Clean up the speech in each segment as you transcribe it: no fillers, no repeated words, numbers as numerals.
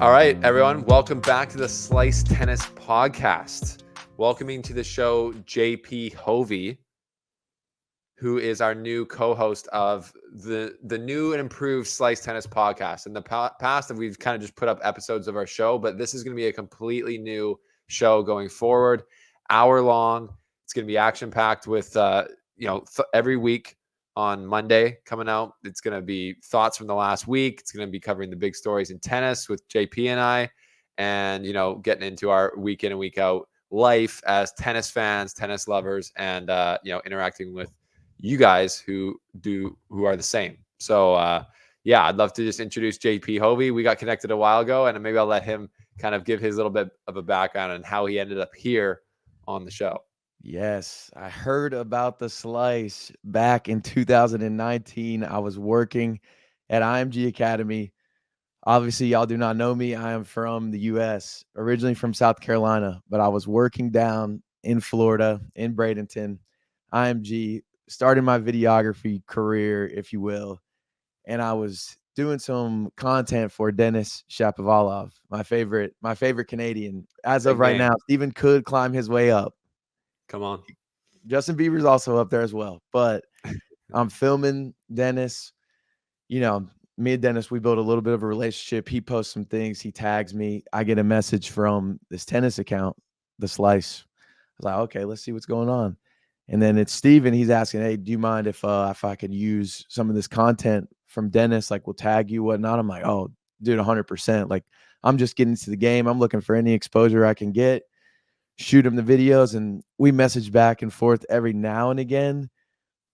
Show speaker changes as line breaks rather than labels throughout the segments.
All right, everyone, welcome back to the Slice Tennis Podcast. Welcoming to the show JP Hovey, who is our new co-host of the new and improved Slice Tennis Podcast. In the past, we've kind of just put up episodes of our show, but this is going to be a completely new show going forward, hour long. It's going to be action packed with every week on Monday coming out. It's going to be thoughts from the last week. It's going to be covering the big stories in tennis with JP and I, and getting into our week in and week out life as tennis fans, tennis lovers, and interacting with you guys who are the same. So I'd love to just introduce JP Hovey. We got connected a while ago, and maybe I'll let him kind of give his little bit of a background on how he ended up here on the show.
Yes, I heard about the slice back in 2019. I was working at IMG Academy. Obviously, y'all do not know me. I am from the US, originally from South Carolina, but I was working down in Florida, in Bradenton, IMG, starting my videography career, if you will. And I was doing some content for Denis Shapovalov, my favorite Canadian. As of
Big
right
name.
now, Stephen could climb his way up.
Come on.
Justin Bieber's also up there as well. But I'm filming Dennis. Me and Dennis, we built a little bit of a relationship. He posts some things. He tags me. I get a message from this tennis account, The Slice. I was like, okay, let's see what's going on. And then it's Steven. He's asking, hey, do you mind if I could use some of this content from Dennis? Like, we'll tag you, whatnot. I'm like, oh, dude, 100%. Like, I'm just getting to the game. I'm looking for any exposure I can get. Shoot him the videos, and we message back and forth every now and again.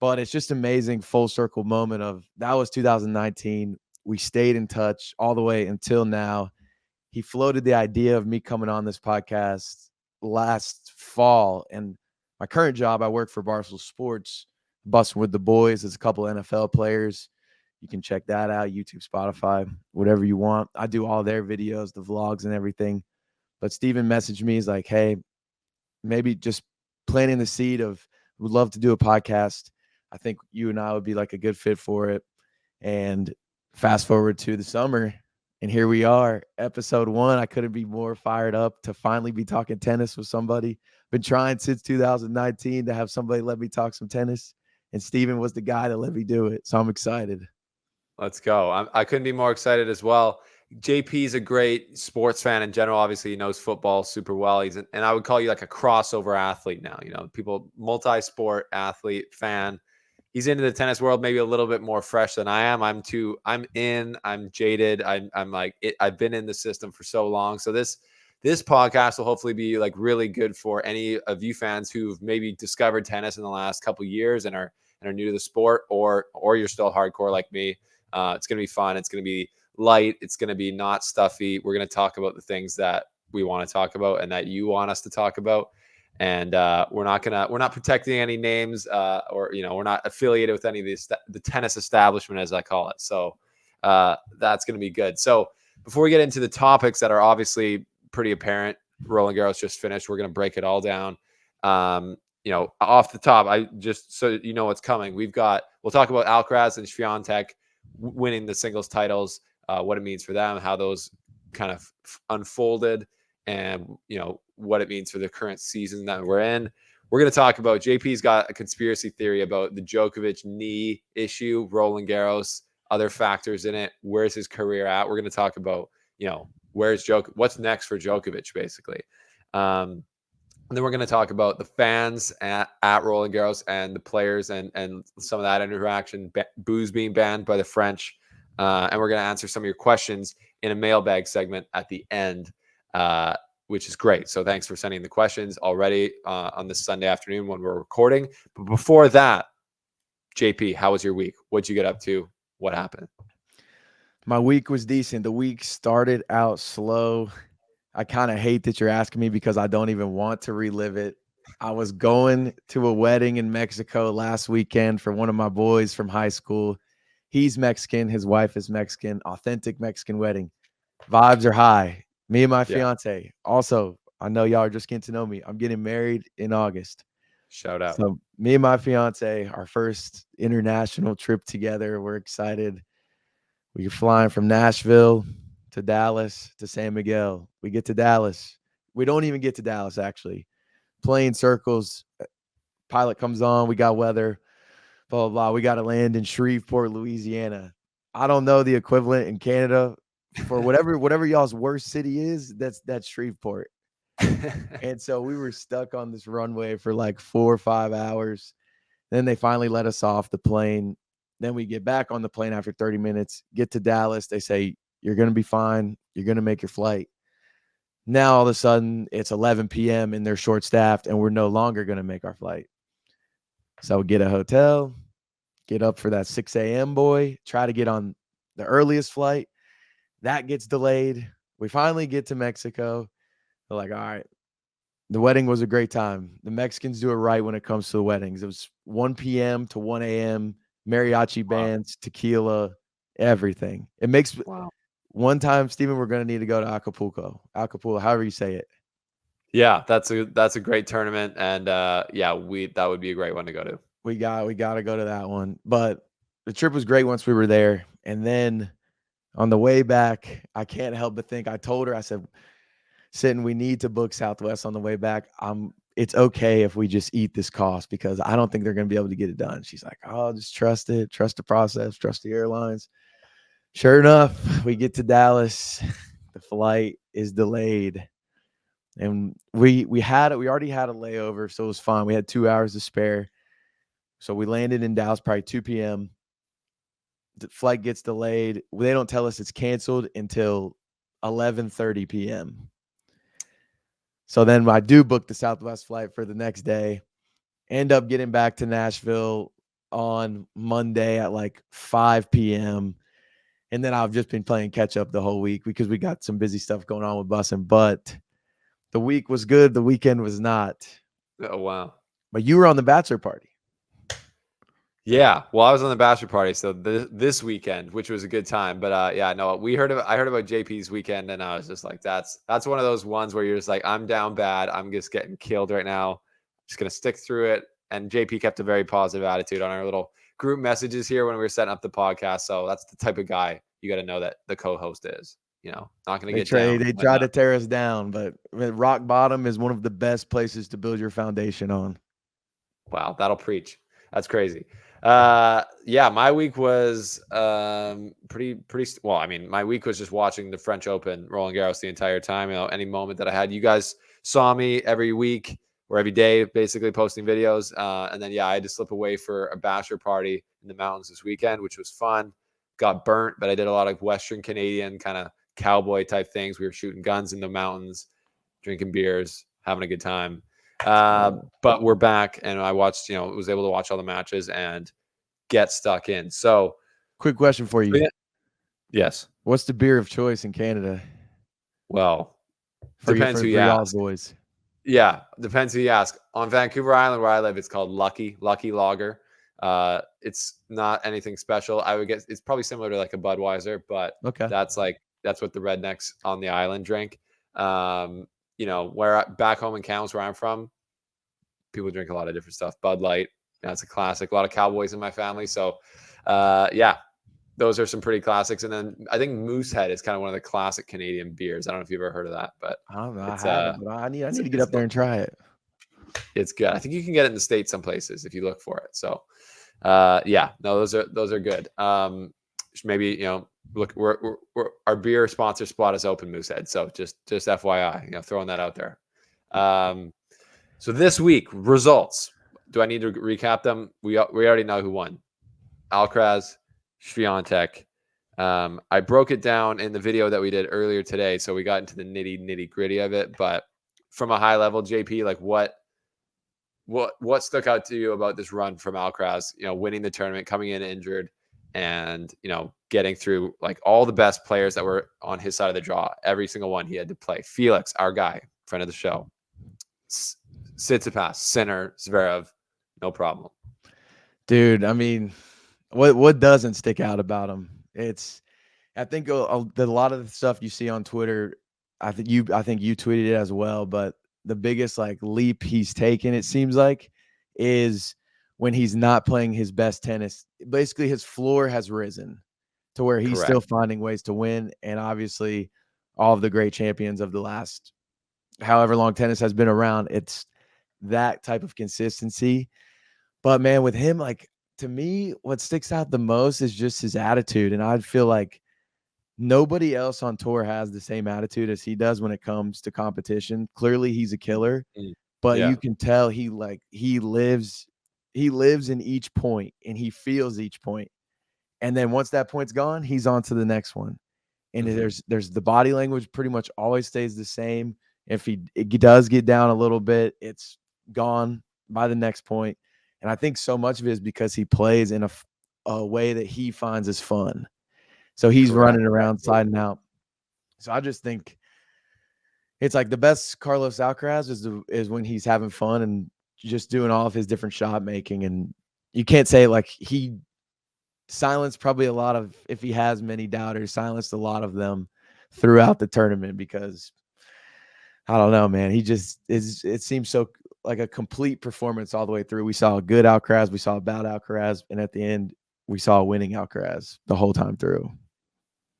But it's just amazing full circle moment of that was 2019. We stayed in touch all the way until now. He floated the idea of me coming on this podcast last fall. And my current job, I work for Barstool Sports, busting with the boys. There's a couple NFL players. You can check that out, YouTube, Spotify, whatever you want. I do all their videos, the vlogs and everything. But Steven messaged me. He's like, hey, maybe just planting the seed of would love to do a podcast. I think you and I would be like a good fit for it. And fast forward to the summer, and here we are, episode 1. I couldn't be more fired up to finally be talking tennis with somebody. Been trying since 2019 to have somebody let me talk some tennis, and Steven was the guy that let me do it. So I'm excited.
Let's go. I couldn't be more excited as well. JP's a great sports fan in general. Obviously, he knows football super well. And I would call you like a crossover athlete now. People, multi-sport athlete fan. He's into the tennis world, maybe a little bit more fresh than I am. I'm jaded. I'm like, I've been in the system for so long. So this podcast will hopefully be like really good for any of you fans who've maybe discovered tennis in the last couple of years and are new to the sport, or you're still hardcore like me. It's going to be fun. It's going to be light. It's going to be not stuffy. We're going to talk about the things that we want to talk about and that you want us to talk about. And we're not protecting any names, or we're not affiliated with any of the tennis establishment, as I call it. So that's going to be good. So before we get into the topics that are obviously pretty apparent, Roland Garros just finished. We're going to break it all down. Off the top, I just so you know what's coming. We'll talk about Alcaraz and Swiatek winning the singles titles, what it means for them, how those kind of unfolded, and what it means for the current season that we're in. We're going to talk about JP's got a conspiracy theory about the Djokovic knee issue, Roland Garros, other factors in it. Where's his career at? We're going to talk about, what's next for Djokovic, basically. And then we're going to talk about the fans at Roland Garros and the players and some of that interaction, booze being banned by the French. And we're going to answer some of your questions in a mailbag segment at the end, which is great. So thanks for sending the questions already on this Sunday afternoon when we're recording. But before that, JP, how was your week? What'd you get up to? What happened?
My week was decent. The week started out slow. I kind of hate that you're asking me because I don't even want to relive it. I was going to a wedding in Mexico last weekend for one of my boys from high school. He's Mexican. His wife is Mexican. Authentic Mexican wedding. Vibes are high. Me and my fiance. Also, I know y'all are just getting to know me. I'm getting married in August.
Shout out.
So me and my fiance, our first international trip together. We're excited. We're flying from Nashville to Dallas to San Miguel. We get to Dallas. We don't even get to Dallas, actually. Plane circles. Pilot comes on. We got weather. Blah, blah, blah. We got to land in Shreveport, Louisiana. I don't know the equivalent in Canada for whatever y'all's worst city is. That's Shreveport. And so we were stuck on this runway for like 4 or 5 hours. Then they finally let us off the plane. Then we get back on the plane after 30 minutes, get to Dallas. They say, you're going to be fine. You're going to make your flight. Now, all of a sudden, it's 11 p.m. and they're short-staffed, and we're no longer going to make our flight. So we get a hotel, get up for that 6 a.m. boy, try to get on the earliest flight. That gets delayed. We finally get to Mexico. They're like, all right, the wedding was a great time. The Mexicans do it right when it comes to the weddings. It was 1 p.m. to 1 a.m., mariachi bands, tequila, everything. It makes one time, Steven, we're going to need to go to Acapulco, however you say it.
Yeah, that's a great tournament. And that would be a great one to go to.
We got to go to that one. But the trip was great once we were there. And then on the way back, I can't help but think, I told her, I said, Sitting, we need to book Southwest on the way back. It's okay if we just eat this cost because I don't think they're going to be able to get it done. She's like, oh, just trust it, trust the process, trust the airlines. Sure enough, we get to Dallas. The flight is delayed. And we already had a layover, so it was fine. We had 2 hours to spare. So we landed in Dallas probably 2 p.m. The flight gets delayed. They don't tell us it's canceled until 11:30 p.m. So then I do book the Southwest flight for the next day, end up getting back to Nashville on Monday at like 5 p.m. And then I've just been playing catch up the whole week because we got some busy stuff going on with busing. But the week was good. The weekend was not.
Oh, wow.
But you were on the bachelor party.
Yeah, well, I was on the bachelor party, so this weekend, which was a good time. But I heard about JP's weekend, and I was just like, that's one of those ones where you're just like, I'm down bad, I'm just getting killed right now, just gonna stick through it. And JP kept a very positive attitude on our little group messages here when we were setting up the podcast. So that's the type of guy you got to know that the co-host is. Not gonna get down.
They try to tear us down, but rock bottom is one of the best places to build your foundation on.
Wow, that'll preach. That's crazy. My week was pretty well. I mean, my week was just watching the French Open, Roland Garros, the entire time. Any moment that I had, you guys saw me every week or every day, basically posting videos. And then I had to slip away for a bachelor party in the mountains this weekend, which was fun. Got burnt, but I did a lot of Western Canadian kind of cowboy type things. We were shooting guns in the mountains, drinking beers, having a good time. But we're back, and I watched, was able to watch all the matches and get stuck in. So,
quick question for you.
Yes.
What's the beer of choice in Canada?
Well, depends who you ask.
Boys.
Yeah, depends who you ask. On Vancouver Island, where I live, it's called Lucky Lager. It's not anything special. I would guess it's probably similar to like a Budweiser, but
okay,
that's what the rednecks on the island drink. Where back home in Kamloops, where I'm from, people drink a lot of different stuff. Bud Light, that's a classic. A lot of Cowboys in my family. So, those are some pretty classics. And then I think Moosehead is kind of one of the classic Canadian beers. I don't know if you've ever heard of that, but
I don't know. I need to get up there and try it.
It's good. I think you can get it in the States some places if you look for it. So, those are good. Maybe, look, we're our beer sponsor spot is open, Moosehead. So just FYI, throwing that out there. So this week, results. Do I need to recap them? We already know who won. Alcaraz, Swiatek. I broke it down in the video that we did earlier today, so we got into the nitty gritty of it. But from a high level, JP, like what stuck out to you about this run from Alcaraz? Winning the tournament, coming in injured, and getting through like all the best players that were on his side of the draw. Every single one he had to play. Felix, our guy, friend of the show. Tsitsipas, Sinner, Zverev, no problem. Dude,
I mean, what doesn't stick out about him? I think a lot of the stuff you see on Twitter, I think you tweeted it as well, but the biggest like leap he's taken, it seems like, is when he's not playing his best tennis. Basically, his floor has risen. to where he's
Correct.
still finding ways to win. And obviously, all of the great champions of the last however long tennis has been around, it's that type of consistency. But man, with him, like to me, what sticks out the most is just his attitude. And I feel like nobody else on tour has the same attitude as he does when it comes to competition. Clearly, he's a killer,
Mm.
but
Yeah.
you can tell he lives in each point and he feels each point. And then once that point's gone, he's on to the next one. And there's the body language pretty much always stays the same. If it does get down a little bit, it's gone by the next point. And I think so much of it is because he plays in a way that he finds as fun. So he's
Correct.
running around side and out. So I just think it's like the best Carlos Alcaraz is when he's having fun and just doing all of his different shot making. And you can't say like he silenced probably a lot of, if he has many doubters, silenced a lot of them throughout the tournament because I don't know, man. He just is. It seems so like a complete performance all the way through. We saw a good Alcaraz, we saw a bad Alcaraz, and at the end, we saw a winning Alcaraz the whole time through.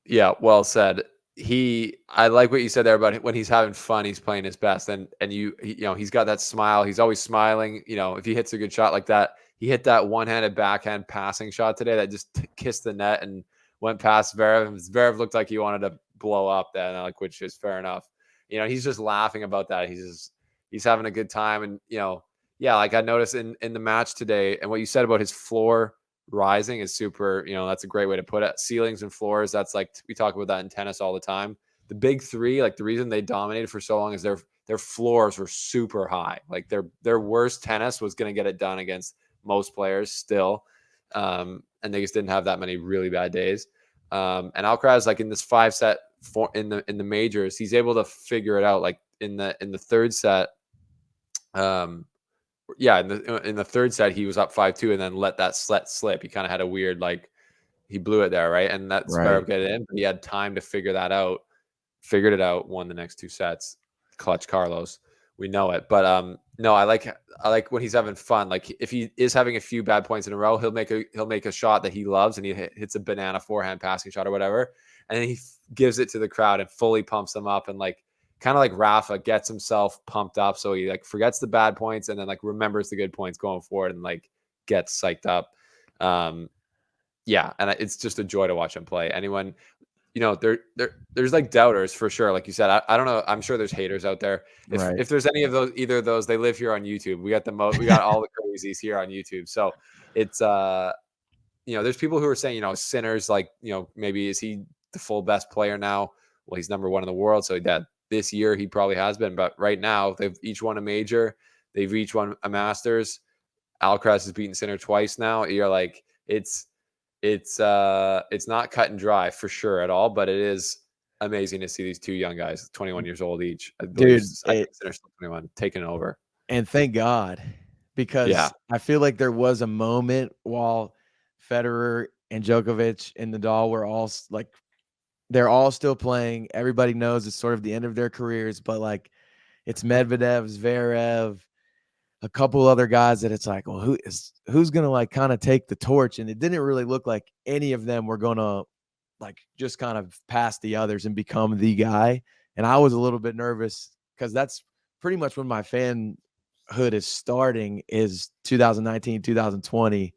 Yeah, well said. I like what you said there about when he's having fun, he's playing his best, and he's got that smile. He's always smiling. If he hits a good shot like that, he hit that one-handed backhand passing shot today that just kissed the net and went past Zverev. And Zverev looked like he wanted to blow up then, like, which is fair enough. He's just laughing about that. He's having a good time, and yeah, like I noticed in the match today, and what you said about his floor rising is super, that's a great way to put it. Ceilings and floors, that's like, we talk about that in tennis all the time. The big three, like the reason they dominated for so long is their floors were super high. Like their worst tennis was going to get it done against most players still. And they just didn't have that many really bad days. And Alcaraz, like in this 5-set in the majors, he's able to figure it out. Like in the third set, yeah, in the third set, he was up 5-2 and then let that slip. He kind of had a weird, like, he blew it there, right? And that
Right.
Zverev got it in, but he had time to figure that out. Figured it out, won the next 2 sets. Clutch Carlos. We know it. But no, I like when he's having fun. Like if he is having a few bad points in a row, he'll make a shot that he loves and he hits a banana forehand passing shot or whatever. And then he gives it to the crowd and fully pumps them up and like kind of like Rafa gets himself pumped up. So he like forgets the bad points and then like remembers the good points going forward and like gets psyched up. Yeah, and it's just a joy to watch him play. Anyone, there's like doubters for sure. Like you said, I don't know. I'm sure there's haters out there. If there's any of those, either of those, they live here on YouTube. We got all the crazies here on YouTube. So it's there's people who are saying, Sinner's like, maybe is he the full best player now? Well, he's number 1 in the world. So that this year he probably has been, but right now they've each won a major. They've each won a Masters. Alcaraz has beaten Sinner twice now. You're like, it's not cut and dry for sure at all, but it is amazing to see these 2 young guys, 21 years old each. I believe I think Sinner's 21, taking over.
And thank God,
Yeah.
because I feel like there was a moment while Federer and Djokovic and Nadal were all like, they're all still playing. Everybody knows it's sort of the end of their careers, but like it's Medvedev, Zverev, a couple other guys that it's like, well, who's going to like kind of take the torch? And it didn't really look like any of them were going to like just kind of pass the others and become the guy. And I was a little bit nervous because that's pretty much when my fanhood is starting is 2019, 2020,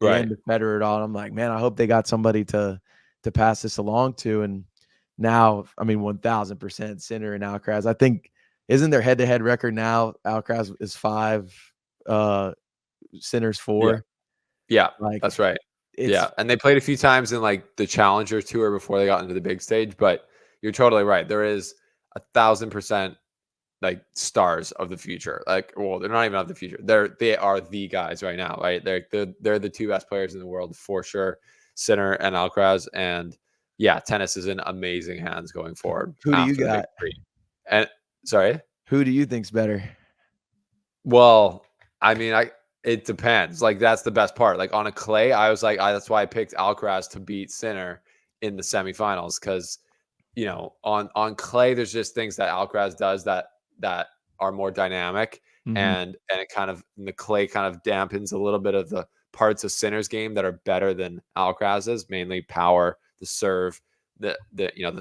the
Right.
end of Federer at all. I'm like, man, I hope they got somebody to pass this along to. And now, I mean, 1000% Sinner and Alcaraz. I think, isn't their head-to-head record now? Alcaraz is 5, Sinner's 4.
Yeah,
Like
that's right.
it's
Yeah, and they played a few times in like the Challenger Tour before they got into the big stage. But you're totally right. There is 1,000% like stars of the future. Like, well, they're not even of the future. They are the guys right now, right? They're the 2 best players in the world for sure, Sinner and Alcaraz. And yeah, tennis is in amazing hands going forward
who do you
after the big
got?
3. And sorry.
Who do you think's better?
Well, I mean, it depends. Like that's the best part. Like on a clay, I was like, that's why I picked Alcaraz to beat Sinner in the semifinals because on clay, there's just things that Alcaraz does that are more dynamic, and it kind of the clay kind of dampens a little bit of the parts of Sinner's game that are better than Alcaraz's, mainly power, the serve, the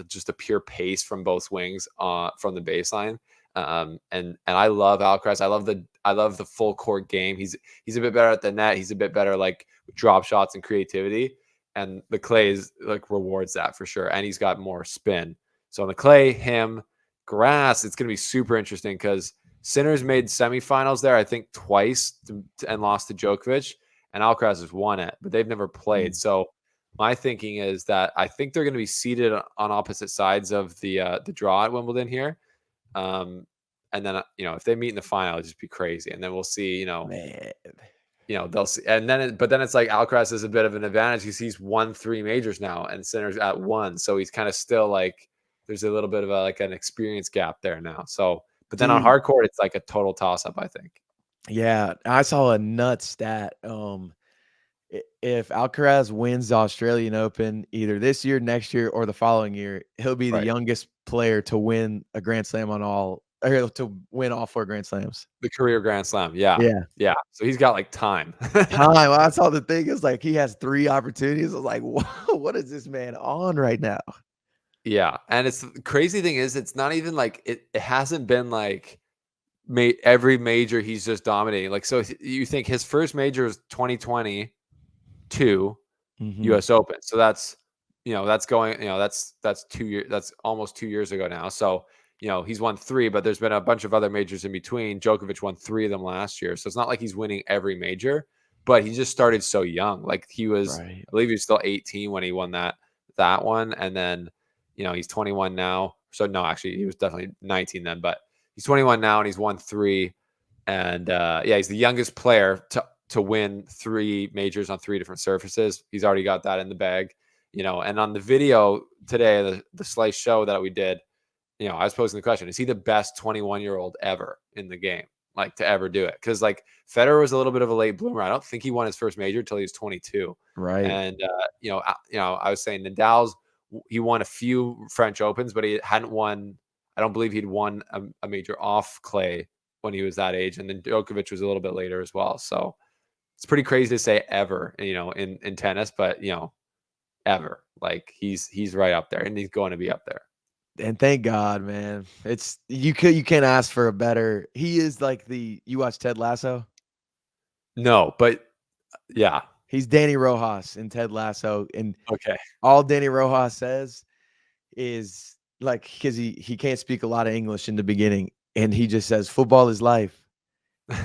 just the pure pace from both wings from the baseline. And I love Alcaraz. I love the full court game. He's a bit better at the net. He's a bit better like with drop shots and creativity. And the clay is like rewards that for sure. And he's got more spin. So on the clay, him, grass, it's gonna be super interesting because Sinner's made semifinals there, I think twice, and lost to Djokovic, and Alcaraz has won it, but they've never played. So my thinking is that I think they're going to be seated on opposite sides of the draw at Wimbledon here. And then if they meet in the final, it'll just be crazy. And then we'll see.
Man.
They'll see, and then but then it's like Alcaraz is a bit of an advantage because he's won 3 majors now, and Sinner's at 1, so he's kind of still like there's a little bit of an experience gap there now. So, but then on hard court, it's like a total toss up, I think.
Yeah, I saw a nut stat. If Alcaraz wins the Australian Open either this year, next year, or the following year, he'll be the youngest player to win a Grand Slam to win all 4 Grand Slams.
The career Grand Slam. Yeah.
Yeah.
Yeah. So he's got like time.
Time. I saw the thing is like he has 3 opportunities. I was like, what is this man on right now?
Yeah. And it's the crazy thing is it's not even like it hasn't been like every major he's just dominating. Like, so you think his first major is 2022 US Open. So that's going, that's 2 years, that's almost 2 years ago now. So, he's won 3, but there's been a bunch of other majors in between. Djokovic won 3 of them last year. So it's not like he's winning every major, but he just started so young. Like he was, I believe he was still 18 when he won that one. And then, he's 21 now. So no, actually he was definitely 19 then, but he's 21 now and he's won 3. And he's the youngest player to win 3 majors on 3 different surfaces. He's already got that in the bag, and on the video today, the Slice show that we did, I was posing the question, is he the best 21-year-old ever in the game, like to ever do it? Because like Federer was a little bit of a late bloomer. I don't think he won his first major until he was 22.
Right.
And, I was saying he won a few French Opens, but he hadn't won, I don't believe he'd won a major off clay when he was that age. And then Djokovic was a little bit later as well. So it's pretty crazy to say ever, in tennis, but, ever. Like he's right up there and he's going to be up there.
And thank God, man. It's you can't ask for a better. He is like you watch Ted Lasso?
No, but yeah.
He's Danny Rojas in Ted Lasso. And
okay,
all Danny Rojas says is like, because he can't speak a lot of English in the beginning, and he just says football is life.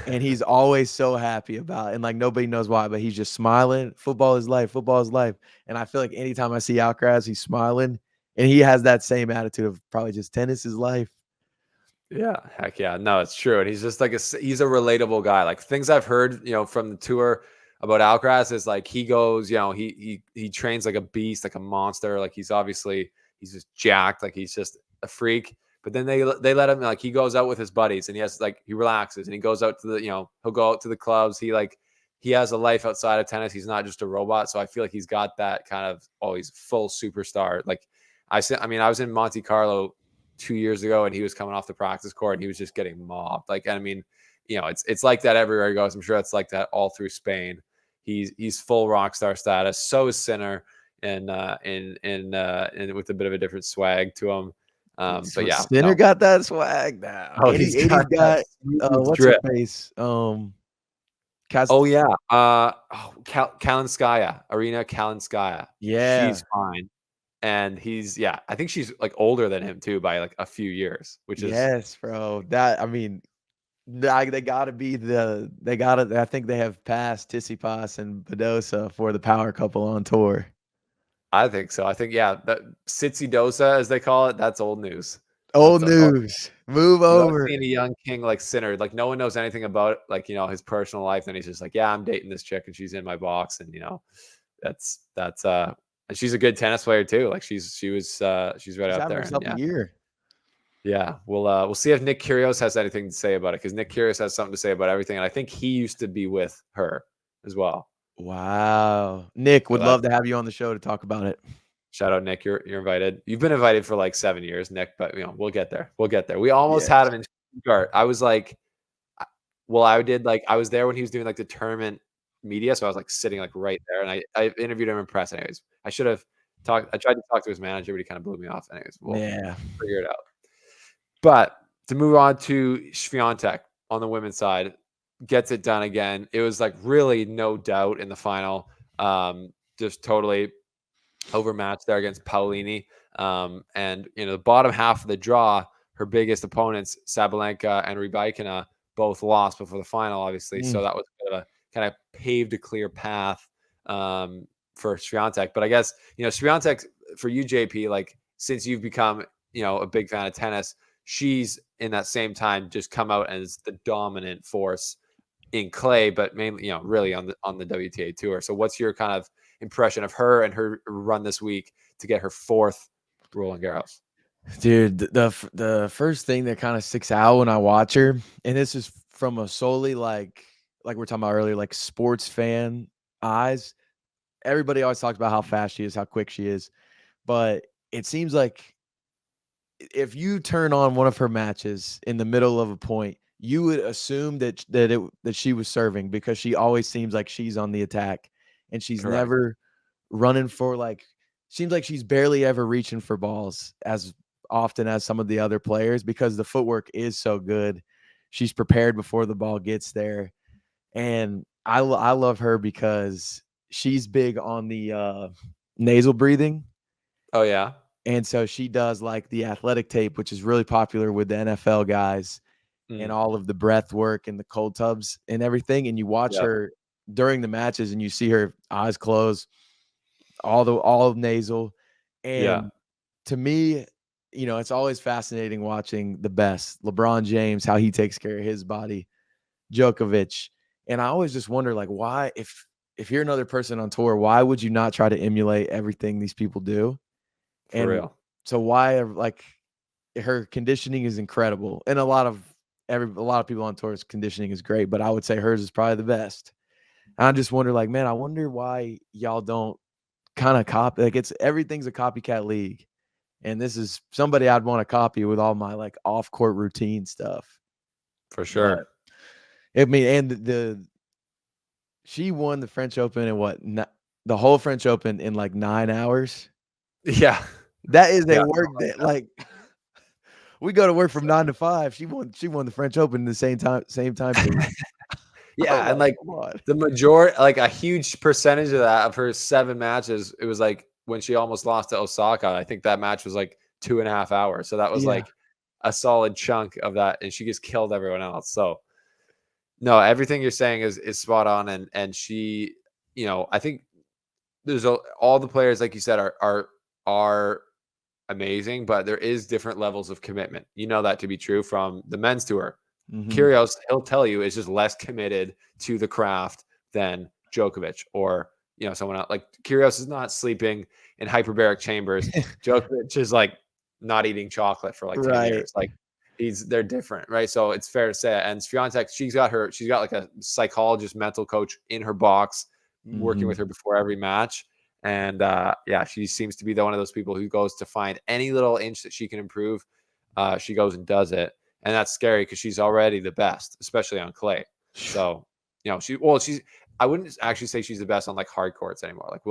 And he's always so happy about it. And like nobody knows why, but he's just smiling. Football is life. Football is life. And I feel like anytime I see Alcaraz, he's smiling. And he has that same attitude of probably just tennis is life.
Yeah, heck yeah. No, it's true. And he's just like he's a relatable guy. Like things I've heard, from the tour about Alcaraz is like he goes, he trains like a beast, like a monster. Like he's just jacked, like he's just a freak. But then they let him, like he goes out with his buddies and he relaxes and he goes out to the, he'll go out to the clubs. He has a life outside of tennis. He's not just a robot. So I feel like he's got that kind of, he's full superstar. Like I was in Monte Carlo 2 years ago and he was coming off the practice court and he was just getting mobbed. Like, I mean, it's like that everywhere he goes. I'm sure it's like that all through Spain. He's full rock star status. So is Sinner and with a bit of a different swag to him. But yeah,
Sinner got that swag now.
Oh, he's got
what's her face?
Kalinskaya, Arena Kalinskaya.
Yeah,
she's fine. And I think she's like older than him too by like a few years, which is
yes, bro. That I mean, they gotta be I think they have passed Tsitsipas and Badosa for the power couple on tour.
I think so. I think that Sitsi Dosa, as they call it, that's old news.
Old news. Move over.
Seeing a young king like Sinner, like no one knows anything about like his personal life, and he's just like, yeah, I'm dating this chick and she's in my box, and that's and she's a good tennis player too. Like she's right up there.
A year.
Yeah, we'll see if Nick Kyrgios has anything to say about it, because Nick Kyrgios has something to say about everything, and I think he used to be with her as well.
Wow, Nick, would love to have you on the show to talk about it.
Shout out, Nick. You're invited. You've been invited for like 7 years, Nick, but we'll get there. We'll get there. We almost had him in Stuttgart. I was like, I was there when he was doing like the tournament media, so I was like sitting like right there, and I interviewed him in press. Anyways, I should have I tried to talk to his manager, but he kind of blew me off. Anyways, we'll
Yeah.
figure it out. But to move on to Swiatek on the women's side, gets it done again. It was like really no doubt in the final. Just totally overmatched there against Paolini. And the bottom half of the draw, her biggest opponents, Sabalenka and Rybakina, both lost before the final, obviously. So that was kind of paved a clear path for Swiatek. But I guess Swiatek, for you, JP, like since you've become a big fan of tennis, she's in that same time just come out as the dominant force in clay, but mainly really on the WTA tour. So what's your kind of impression of her and her run this week to get her 4th Roland Garros?
Dude, the first thing that kind of sticks out when I watch her, and this is from a solely like we're talking about earlier, like sports fan eyes. Everybody always talks about how fast she is, how quick she is, but it seems like if you turn on one of her matches in the middle of a point, you would assume that she was serving, because she always seems like she's on the attack, and she's
Correct.
never running for seems like she's barely ever reaching for balls as often as some of the other players, because the footwork is so good. She's prepared before the ball gets there. And I love her because she's big on the nasal breathing.
Oh, yeah.
And so she does like the athletic tape, which is really popular with the NFL guys, and all of the breath work and the cold tubs and everything. And you watch her during the matches and you see her eyes closed, all nasal. And to me, it's always fascinating watching the best. LeBron James, how he takes care of his body, Djokovic. And I always just wonder, like, why, if you're another person on tour, why would you not try to emulate everything these people do?
For real.
So why, like, her conditioning is incredible. And a lot of people on tour's conditioning is great, but I would say hers is probably the best. And I just wonder, like, man, I wonder why y'all don't kind of copy. Like, everything's a copycat league. And this is somebody I'd want to copy with all my like off court routine stuff.
For sure.
But, and she won the French Open in the whole French Open in like 9 hours.
Yeah.
That is a work that, like, we go to work from 9 to 5. She won the French Open in the same time period.
Yeah, and like the majority, like a huge percentage of that, of her 7 matches, it was like when she almost lost to Osaka. I think that match was like 2.5 hours. So that was like a solid chunk of that, and she just killed everyone else. So no, everything you're saying is spot on, and she, I think there's all the players, like you said, are amazing, but there is different levels of commitment. You know that to be true from the men's tour. Kyrgios, he'll tell you, is just less committed to the craft than Djokovic or someone else. Like Kyrgios is not sleeping in hyperbaric chambers. Djokovic is like not eating chocolate for like 10 years. Like they're different, right? So it's fair to say. And Swiatek, she's got like a psychologist, mental coach in her box, working with her before every match. And she seems to be one of those people who goes to find any little inch that she can improve. She goes and does it. And that's scary because she's already the best, especially on clay. So, I wouldn't actually say she's the best on like hard courts anymore. Like,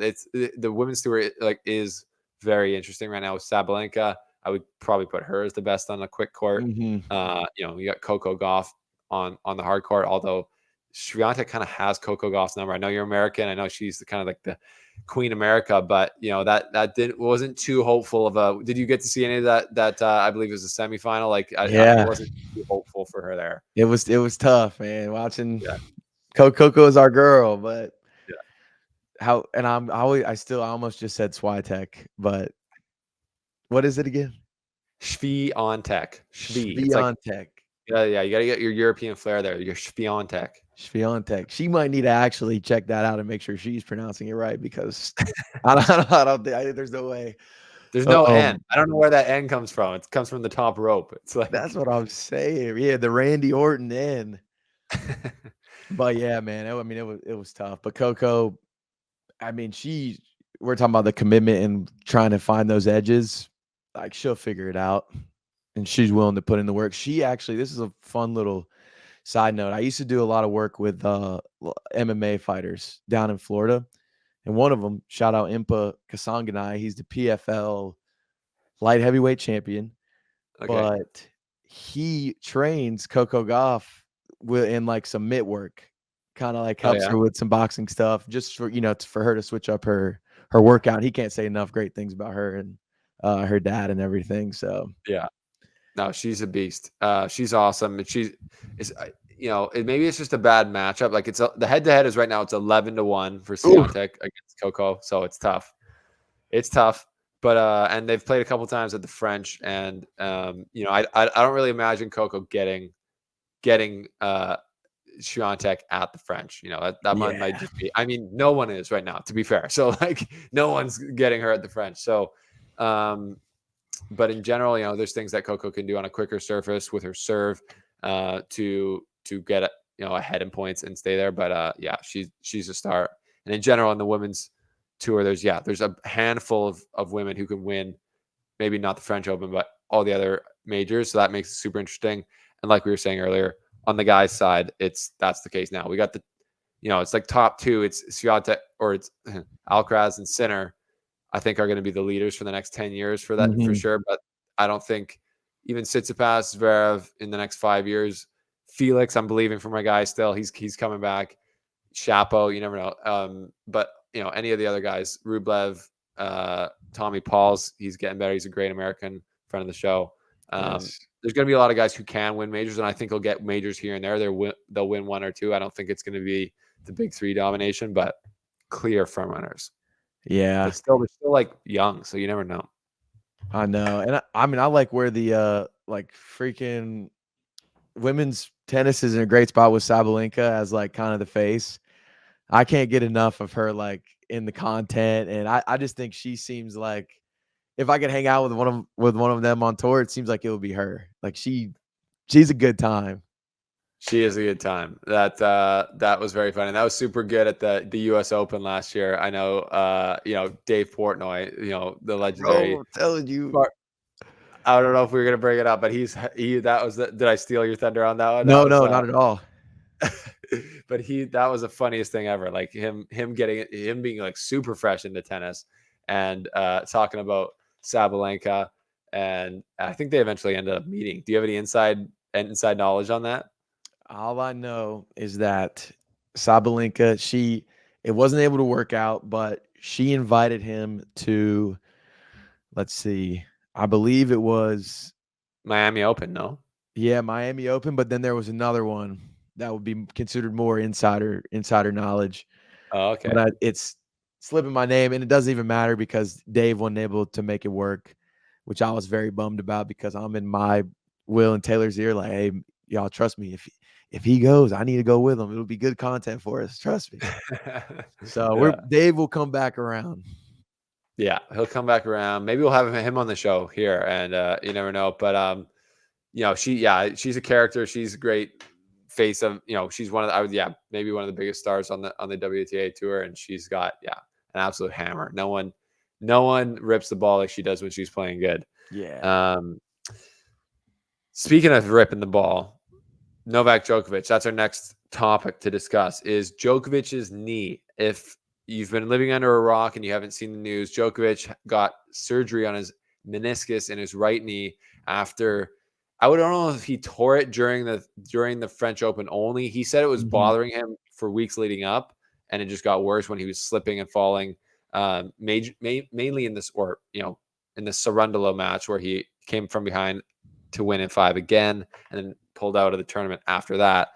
it's the women's tour is very interesting right now with Sabalenka. I would probably put her as the best on a quick court. You got Coco Gauff on the hard court, although Swiatek kind of has Coco Gauff's number. I know you're American. I know she's the kind of like the Queen America, but that wasn't too hopeful of a. Did you get to see any of that? I believe it was a semifinal. Like, I wasn't too hopeful for her there.
It was tough, man. Watching Coco is our girl, but I almost just said Swiatek, but what is it again?
Swiatek.
Swiatek.
Yeah, you got to get your European flair there. Your Swiatek.
She might need to actually check that out and make sure she's pronouncing it right, because I don't think there's no way.
There's no N. I don't know where that N comes from. It comes from the top rope. It's like,
that's what I'm saying. Yeah, the Randy Orton N. But yeah, man, it was tough. But Coco, we're talking about the commitment and trying to find those edges. Like, she'll figure it out, and she's willing to put in the work. This is a fun little side note. I used to do a lot of work with MMA fighters down in Florida, And one of them, shout out Impa Kasanganai, he's the PFL light heavyweight champion,
Okay.
but he trains Coco Gauff in like some mitt work, kind of like
Oh
helps
yeah.
her with some boxing stuff, just for for her to switch up her workout. He can't say enough great things about her and her dad and everything. So
Yeah. No, she's a beast. She's awesome. And she's is maybe it's just a bad matchup. Like the head to head is right now it's 11-1 for
ooh,
Swiatek against Coco, so it's tough. It's tough. But and they've played a couple times at the French, and I don't really imagine Coco getting Swiatek at the French. That one
yeah,
might just be. I mean, no one is right now, to be fair. So like, no one's getting her at the French. So, but in general, there's things that Coco can do on a quicker surface with her serve to get ahead in points and stay there. But yeah, she's a star. And in general, in the women's tour, there's a handful of women who can win. Maybe not the French Open, but all the other majors. So that makes it super interesting. And like we were saying earlier, on the guys' side, that's the case now. We got it's like top two. It's Swiatek or it's Alcaraz and Sinner. I think are going to be the leaders for the next 10 years for that for
hmm
sure. But I don't think even Tsitsipas, Zverev in the next 5 years. Felix, I'm believing for my guy still. He's coming back. Chapo, you never know. But any of the other guys, Rublev, Tommy Paul's, he's getting better. He's a great American friend of the show.
yes,
There's going to be a lot of guys who can win majors, and I think they'll get majors here and there. They'll win one or two. I don't think it's going to be the big three domination, but clear front runners.
yeah,
But still, they're still like young, so you never know.
I know. And I mean, I like where the like freaking women's tennis is in a great spot with Sabalenka as like kind of the face. I can't get enough of her like in the content, and I just think she seems like if I could hang out with one of them on tour, it seems like it would be her. Like she's a good time.
She is a good time. That was very funny. That was super good at the U.S. Open last year. I know. Dave Portnoy. The legendary.
Bro, I'm telling you.
I don't know if we were gonna bring it up, but he. That was the. Did I steal your thunder on that one? That
No,
was.
no, not at all.
But that was the funniest thing ever. Like him being like super fresh into tennis, and talking about Sabalenka, and I think they eventually ended up meeting. Do you have any inside knowledge on that?
All I know is that Sabalenka, it wasn't able to work out, but she invited him to, let's see, I believe it was,
Miami Open, no?
yeah, Miami Open, but then there was another one that would be considered more insider knowledge.
Oh, okay.
But it's slipping my name, and it doesn't even matter because Dave wasn't able to make it work, which I was very bummed about because I'm in my Will and Taylor's ear, like, hey, y'all trust me. If he goes, I need to go with him. It'll be good content for us. Trust me. So
Yeah.
Dave will come back around.
Yeah, he'll come back around. Maybe we'll have him on the show here, and you never know. But she's a character. She's a great face of, she's one of maybe one of the biggest stars on the WTA tour, and she's got an absolute hammer. No one rips the ball like she does when she's playing good.
Yeah.
Um, Speaking of ripping the ball, Novak Djokovic. That's our next topic to discuss. Is Djokovic's knee? If you've been living under a rock and you haven't seen the news, Djokovic got surgery on his meniscus in his right knee after. I don't know if he tore it during the French Open only. He said it was
Mhm.
bothering him for weeks leading up, and it just got worse when he was slipping and falling. Mainly in this, in the Sarundalo match where he came from behind to win in 5 again, and then pulled out of the tournament after that.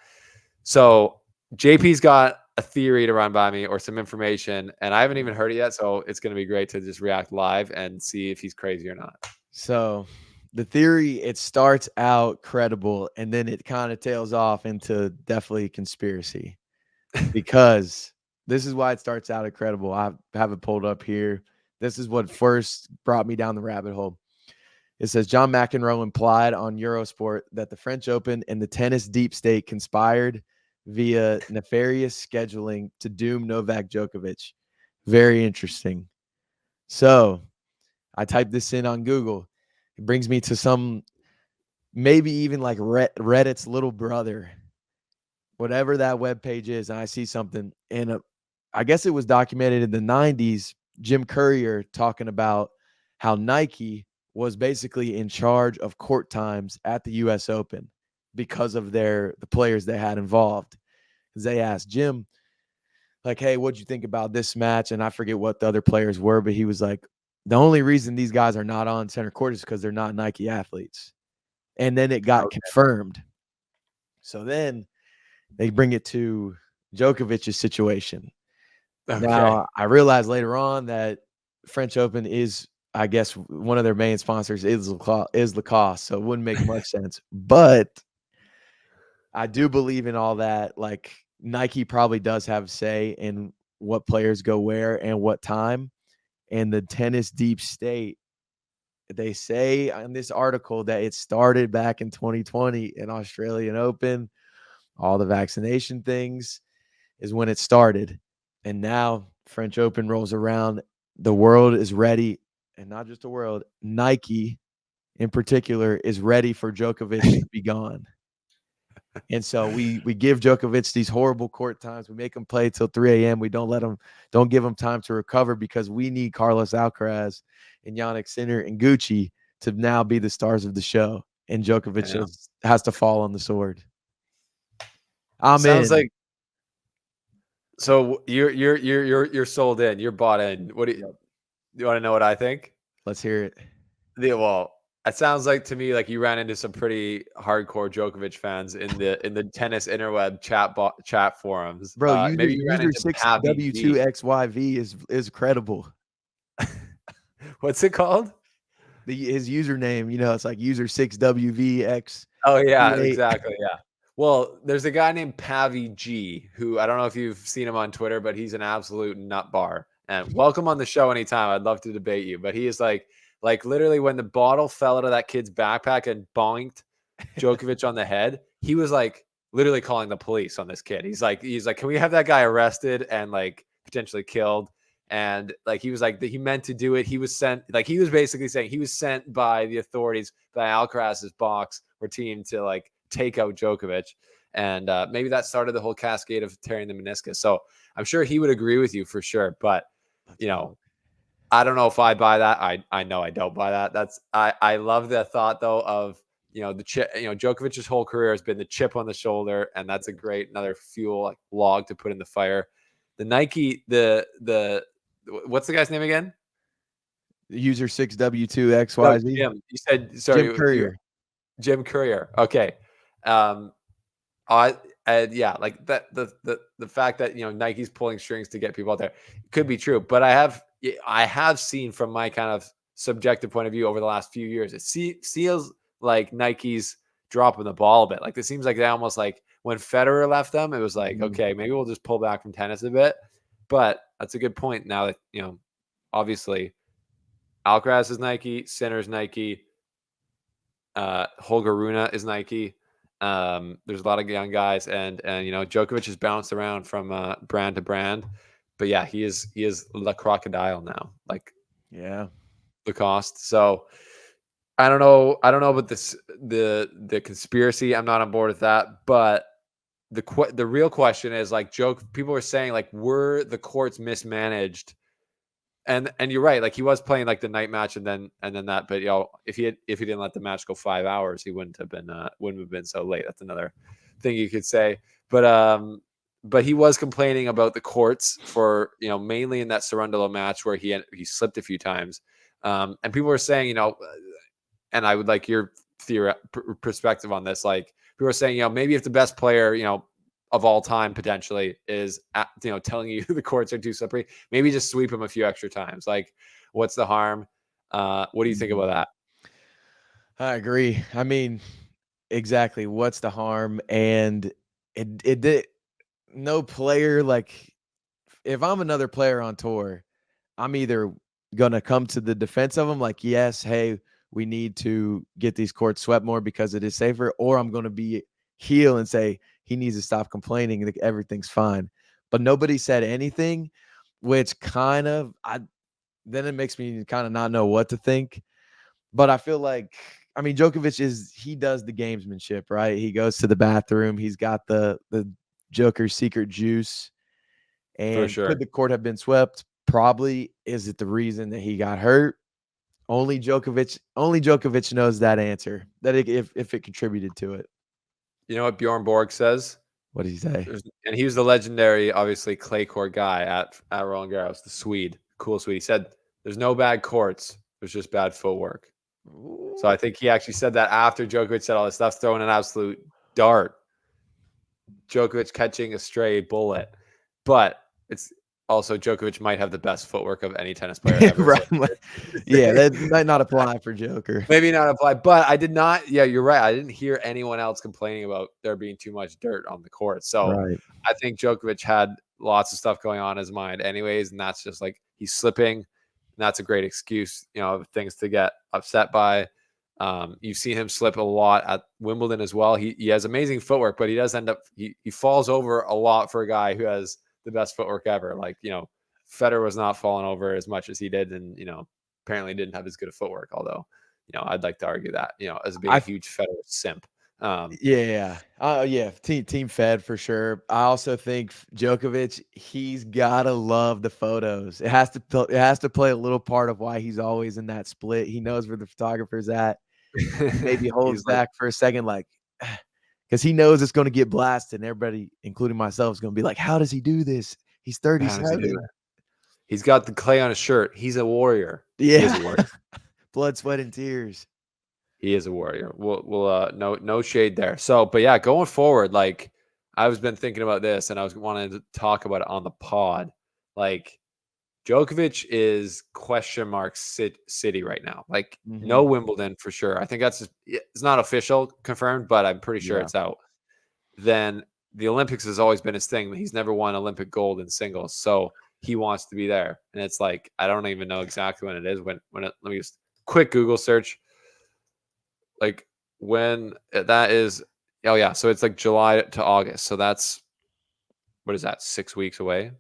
So JP's got a theory to run by me or some information, and I haven't even heard it yet. So it's going to be great to just react live and see if he's crazy or not.
So the theory, it starts out credible and then it kind of tails off into definitely conspiracy because this is why it starts out incredible. I have it pulled up here. This is what first brought me down the rabbit hole. It says John McEnroe implied on Eurosport that the French Open and the tennis deep state conspired via nefarious scheduling to doom Novak Djokovic. Very interesting. So I typed this in on Google. It brings me to some, maybe even like Reddit's little brother, whatever that web page is. And I see something, and I guess it was documented in the 90s, Jim Courier talking about how Nike was basically in charge of court times at the US Open because of the players they had involved. Because they asked Jim, like, hey, what'd you think about this match? And I forget what the other players were, but he was like, the only reason these guys are not on center court is because they're not Nike athletes. And then it got confirmed. So then they bring it to Djokovic's situation.
Okay.
Now, I realized later on that French Open is, I guess, one of their main sponsors is Lacoste, so it wouldn't make much sense. But I do believe in all that. Like, Nike probably does have say in what players go where and what time. And the tennis deep state, they say in this article that it started back in 2020 in Australian Open. All the vaccination things is when it started. And now French Open rolls around. The world is ready. And not just the world, Nike in particular is ready for Djokovic to be gone. And so we give Djokovic these horrible court times. We make him play till 3 a.m. We don't give him time to recover because we need Carlos Alcaraz and Yannick Sinner and Gucci to now be the stars of the show. And Djokovic has to fall on the sword.
Sounds like so you're sold in. You're bought in. What do you want to know what I think?
Let's hear it.
Well, it sounds like to me like you ran into some pretty hardcore Djokovic fans in the tennis interweb chat forums.
Bro,
maybe you ran
user
into Pavi G.
6W2XYV is credible.
What's it called?
His username, it's like user 6WVX.
Oh yeah, exactly. Yeah. Well, there's a guy named Pavi G who I don't know if you've seen him on Twitter, but he's an absolute nut bar. And welcome on the show anytime. I'd love to debate you. But he is like literally when the bottle fell out of that kid's backpack and bonked Djokovic on the head, he was like literally calling the police on this kid. He's like, can we have that guy arrested and like potentially killed? And like he was like he meant to do it. He was sent, like he was basically saying he was sent by the authorities by Alcaraz's box or team to like take out Djokovic. And maybe that started the whole cascade of tearing the meniscus. So I'm sure he would agree with you for sure. But I don't know if I buy that. I know I don't buy that. I love the thought though of Djokovic's whole career has been the chip on the shoulder, and that's a great another fuel like log to put in the fire. The Nike, the what's the guy's name again?
User 6W2XYZ.
No, Jim. You said sorry.
Jim Courier.
Jim Courier. Okay. Yeah, like that the fact that Nike's pulling strings to get people out there could be true, but I have seen from my kind of subjective point of view over the last few years, it feels like Nike's dropping the ball a bit. Like it seems like they almost like when Federer left them, it was like, okay, maybe we'll just pull back from tennis a bit. But that's a good point. Now that obviously Alcaraz is Nike, Sinner's Nike, Holger Rune is Nike. There's a lot of young guys, and Djokovic has bounced around from brand to brand, but yeah, he is La Crocodile now, like Lacoste. So I don't know about this the conspiracy. I'm not on board with that, but the real question is like people were saying like were the courts mismanaged? And you're right, like he was playing like the night match and then that, but if he didn't let the match go 5 hours, he wouldn't have been so late. That's another thing you could say. But he was complaining about the courts for mainly in that Cerundolo match where he slipped a few times. And people were saying, and I would like your perspective on this. Like people were saying, maybe if the best player, of all time potentially is telling you the courts are too slippery, maybe just sweep them a few extra times. Like what's the harm? What do you think about that?
I agree. I mean, exactly. What's the harm? And it did no player, like if I'm another player on tour, I'm either gonna come to the defense of them, like, yes, hey, we need to get these courts swept more because it is safer, or I'm gonna be heel and say he needs to stop complaining and everything's fine. But nobody said anything, which then it makes me kind of not know what to think. But I feel like, I mean, Djokovic he does the gamesmanship, right? He goes to the bathroom. He's got the Joker's secret juice.
For
And
sure.
could the court have been swept? Probably. Is it the reason that he got hurt? Only Djokovic knows that answer. If it contributed to it.
You know what Bjorn Borg says?
What did he say?
And he was the legendary, obviously, clay court guy at Roland Garros, the Swede, cool Swede. He said, "There's no bad courts. There's just bad footwork." So I think he actually said that after Djokovic said all this stuff, throwing an absolute dart. Djokovic catching a stray bullet, but it's also Djokovic might have the best footwork of any tennis player ever.
Right.
So
Yeah, that might not apply for Joker.
maybe not apply, but I did not. Yeah, you're right. I didn't hear anyone else complaining about there being too much dirt on the court. So
Right.
I think Djokovic had lots of stuff going on in his mind, anyways, and that's just like he's slipping. And that's a great excuse, things to get upset by. You've seen him slip a lot at Wimbledon as well. He has amazing footwork, but he does end up he falls over a lot for a guy who has the best footwork ever. Like Federer was not falling over as much as he did, and apparently didn't have as good a footwork. Although I'd like to argue that as being a huge Federer simp.
Yeah. Team Fed for sure. I also think Djokovic, he's gotta love the photos. It has to play a little part of why he's always in that split. He knows where the photographer's at. Maybe holds back for a second, like, because he knows it's going to get blasted, and everybody, including myself, is going to be like, "How does he do this? He's 37."
He's got the clay on his shirt. He's a warrior.
Yeah.
He is a warrior.
Blood, sweat, and tears.
He is a warrior. We'll no shade there. So, but yeah, going forward, like I've been thinking about this, and I was wanting to talk about it on the pod. Like Djokovic is question mark city right now. Like no Wimbledon for sure. I think it's not official confirmed, but I'm pretty sure it's out. Then the Olympics has always been his thing. He's never won Olympic gold in singles, so he wants to be there. And it's like I don't even know exactly when it is. Let me just quick Google search. Like when that is. Oh yeah, so it's like July to August. So that's what is that? 6 weeks away.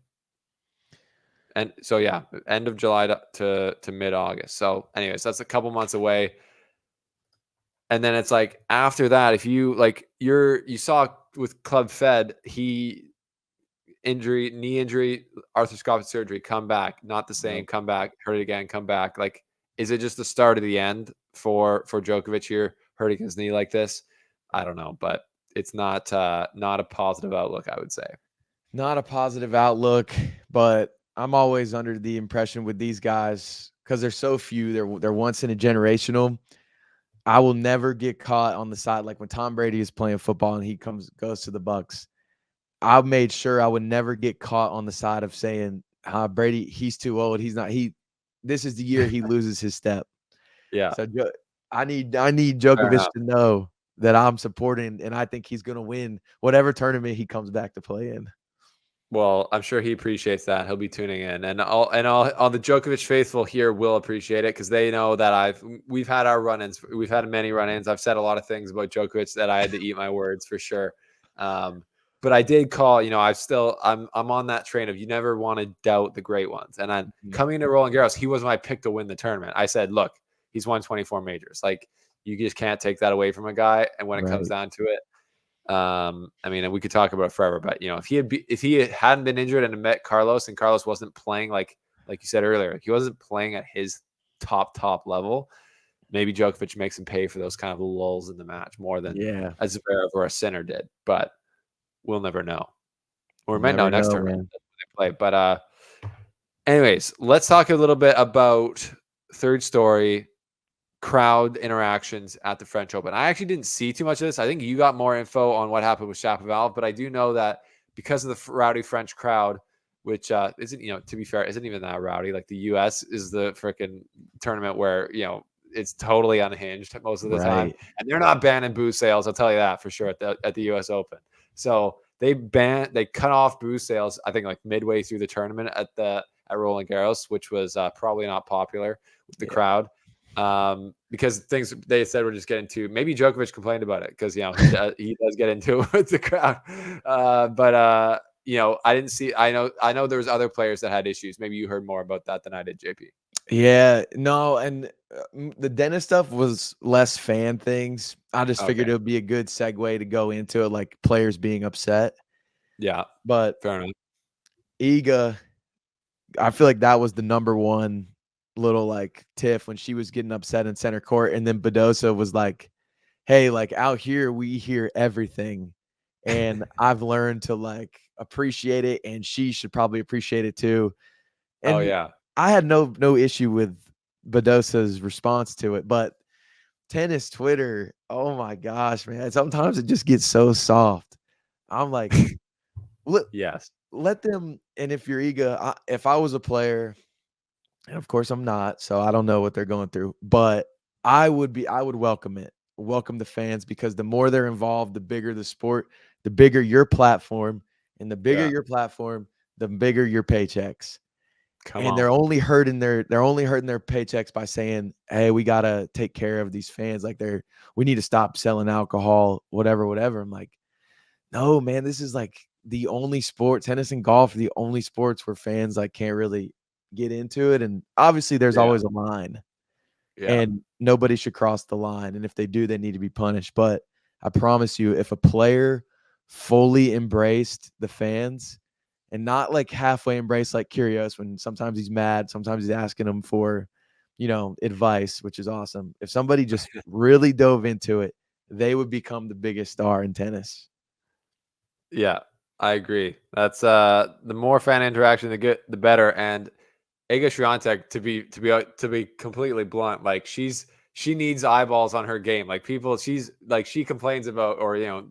And so yeah, end of July to mid August. So anyways, that's a couple months away. And then it's like after that, if you like you saw with Club Fed, knee injury, arthroscopic surgery, come back, not the same, come back, hurt it again, come back. Like, is it just the start of the end for Djokovic here, hurting his knee like this? I don't know, but it's not a positive outlook, I would say.
Not a positive outlook, but I'm always under the impression with these guys, because there's so few, they're once in a generational. I will never get caught on the side like when Tom Brady is playing football and he goes to the Bucks. I made sure I would never get caught on the side of saying, Brady, he's too old. He's not. This is the year he loses his step.
Yeah.
So I need Djokovic to know that I'm supporting, and I think he's going to win whatever tournament he comes back to play in.
Well, I'm sure he appreciates that. He'll be tuning in, and all the Djokovic faithful here will appreciate it because they know that we've had our run-ins. We've had many run-ins. I've said a lot of things about Djokovic that I had to eat my words for sure. But I did call. I'm on that train of you never want to doubt the great ones. And I'm coming into Roland Garros. He was my pick to win the tournament. I said, look, he's won 24 majors. Like you just can't take that away from a guy. And when it comes down to it. I mean, we could talk about it forever, but if he hadn't been injured and met Carlos, and Carlos wasn't playing like you said earlier, he wasn't playing at his top level, maybe Djokovic makes him pay for those kind of lulls in the match more than a Zverev or a Sinner did. But we'll never know. Or we might know next tournament they play. But anyways, let's talk a little bit about third story. Crowd interactions at the French Open. I actually didn't see too much of this. I think you got more info on what happened with Shapovalov, but I do know that because of the rowdy French crowd, which isn't, to be fair, isn't even that rowdy. Like the U.S. is the freaking tournament where, it's totally unhinged most of the time. And they're not banning booze sales, I'll tell you that for sure at the U.S. Open. So they cut off booze sales, I think, like midway through the tournament at Roland Garros, which was probably not popular with the crowd. Because things they said were just getting too. Maybe Djokovic complained about it because he does get into it with the crowd. But I didn't see. I know there was other players that had issues. Maybe you heard more about that than I did, JP.
Yeah, no, and the Dennis stuff was less fan things. I just figured it would be a good segue to go into it, like players being upset.
Yeah,
but
fair enough.
Iga, I feel like that was the number one little like tiff when she was getting upset in center court, and then Badosa was like, "Hey, like out here we hear everything, and I've learned to like appreciate it, and she should probably appreciate it too."
Oh
And
yeah.
I had no issue with Badosa's response to it, but tennis Twitter, oh my gosh, man, sometimes it just gets so soft. I'm like, let
Yes.
let them. And if you're Iga, if I was a player, and of course I'm not, so I don't know what they're going through, but I would welcome it. Welcome the fans because the more they're involved, the bigger the sport, the bigger your platform, and the bigger
Yeah.
your platform, the bigger your paychecks.
Come
And
on.
they're only hurting their paychecks by saying, "Hey, we gotta take care of these fans. Like we need to stop selling alcohol, whatever, whatever." I'm like, no, man, this is like the only sport, tennis and golf are the only sports where fans like can't really get into it. And obviously there's
Yeah.
always a line
Yeah.
and nobody should cross the line. And if they do, they need to be punished. But I promise you, if a player fully embraced the fans and not like halfway embraced like Curious when sometimes he's mad, sometimes he's asking them for, advice, which is awesome. If somebody just really dove into it, they would become the biggest star in tennis.
Yeah. I agree. That's the more fan interaction, the better. And Iga Swiatek, to be completely blunt, like she needs eyeballs on her game. Like she's like she complains about, or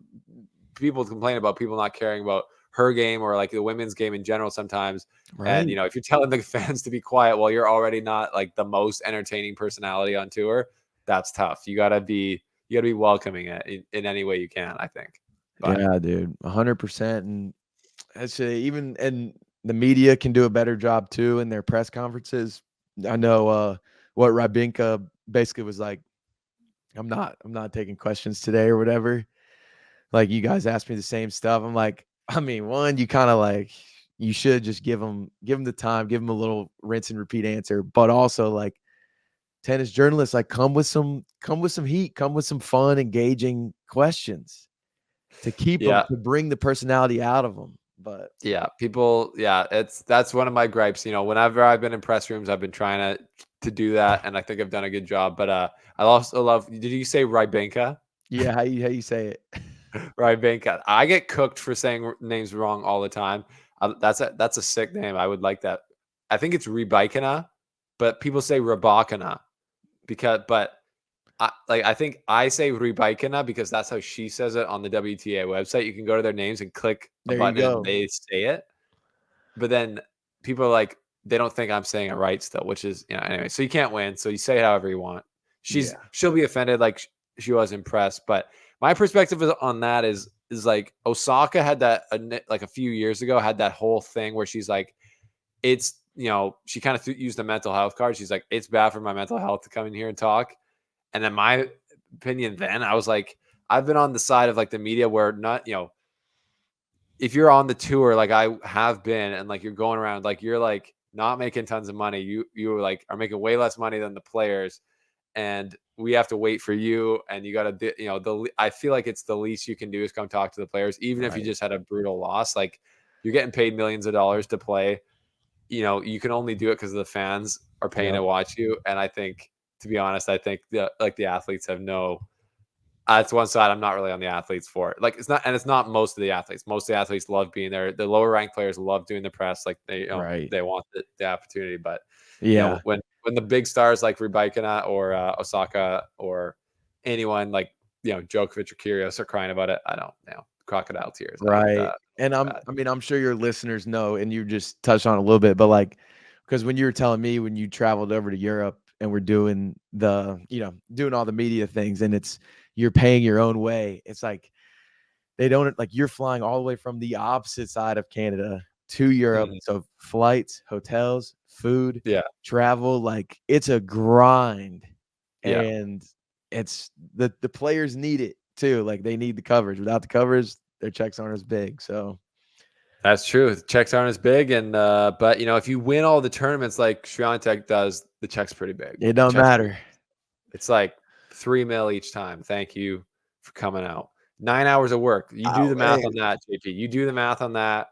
people complain about people not caring about her game or like the women's game in general sometimes. And
Right.
if you're telling the fans to be quiet while you're already not like the most entertaining personality on tour, that's tough. You gotta be welcoming it in any way you can, I think. But
Yeah, dude, 100%. And even and the media can do a better job too in their press conferences. I know what Rybinka basically was like, I'm not taking questions today or whatever. Like you guys asked me the same stuff. I'm like, I mean, one, you kind of like you should just give them the time, give them a little rinse and repeat answer, but also like tennis journalists like come with some heat, come with some fun, engaging questions to keep them
yeah,
to bring the personality out of them. But
yeah, that's one of my gripes. Whenever I've been in press rooms, I've been trying to do that, and I think I've done a good job. But I also love. Did you say Rybinka?
yeah, how you say it?
Rybinka. I get cooked for saying names wrong all the time. That's a sick name. I would like that. I think it's Rybikina, but people say Rabakina but I think I say Rybikina because that's how she says it on the WTA website. You can go to their names and click a
There you
button and
go.
they say it. But then people are like, they don't think I'm saying it right still, which is, anyway. So you can't win. So you say it however you want.
Yeah.
She'll be offended, like she was impressed. But my perspective on that is like Osaka had that like a few years ago had that whole thing where she's like, it's she kind of used the mental health card. She's like, it's bad for my mental health to come in here and talk. And then my opinion, then I was like, I've been on the side of like the media where not if you're on the tour like I have been and like you're going around like you're like not making tons of money, you like are making way less money than the players, and we have to wait for you, and you got to I feel like it's the least you can do is come talk to the players, even if you
Right.
just had a brutal loss. Like you're getting paid millions of dollars to play, you can only do it because the fans are paying
Yep.
to watch you. And I think, to be honest, I think the athletes have no. That's one side. I'm not really on the athletes for it. Like it's not most of the athletes. Most of the athletes love being there. The lower ranked players love doing the press. Like
Right.
they want the opportunity. But
Yeah.
when the big stars like Rybikina or Osaka or anyone like Djokovic or Kyrgios are crying about it, I don't crocodile tears.
Right. And
Bad.
I'm sure your listeners know, and you just touched on it a little bit, but like, because when you were telling me when you traveled over to Europe and we're doing doing all the media things and you're paying your own way, it's like they don't like you're flying all the way from the opposite side of Canada to Europe.
Mhm.
So flights, hotels, food,
Yeah,
travel, like it's a grind.
yeah.
And it's the players need it too. Like they need the coverage. Without the coverage, their checks aren't as big. So
That's true. The checks aren't as big, and but if you win all the tournaments like Swiatek does, the check's pretty big.
it
The
don't
check's pretty.
matter.
It's like 3 mil each time. Thank you for coming out. 9 hours of work. You do
Oh
the math
man.
on that, JP. You do the math on that.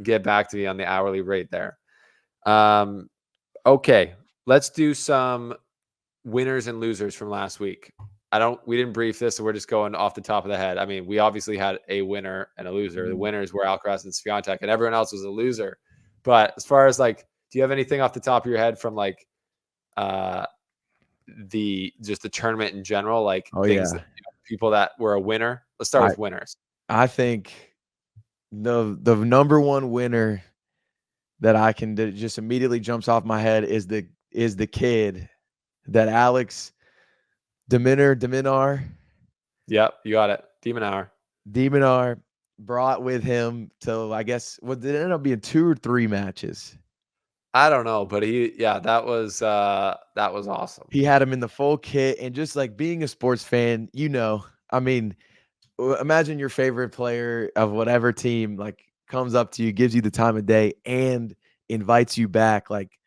get back to me on the hourly rate there. Okay, let's do some winners and losers from last week. We didn't brief this, so we're just going off the top of the head. I mean, we obviously had a winner and a loser. The winners were Alcaraz and Swiatek, and everyone else was a loser. But as far as like, do you have anything off the top of your head from like the tournament in general, like things that people that were a winner? Let's start with winners.
I think the number one winner that I can just immediately jumps off my head is the kid that Alex Diminar.
Yep, you got it.
Diminar brought with him to, I guess, what did it end up being 2 or 3 matches?
I don't know, but that was awesome.
He had him in the full kit, and just like being a sports fan, I mean, imagine your favorite player of whatever team like comes up to you, gives you the time of day, and invites you back. Like,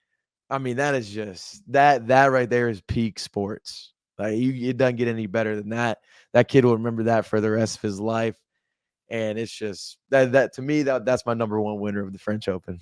I mean, that is just that right there is peak sports. Like, it doesn't get any better than that. That kid will remember that for the rest of his life. And it's just that to me, that's my number one winner of the French Open.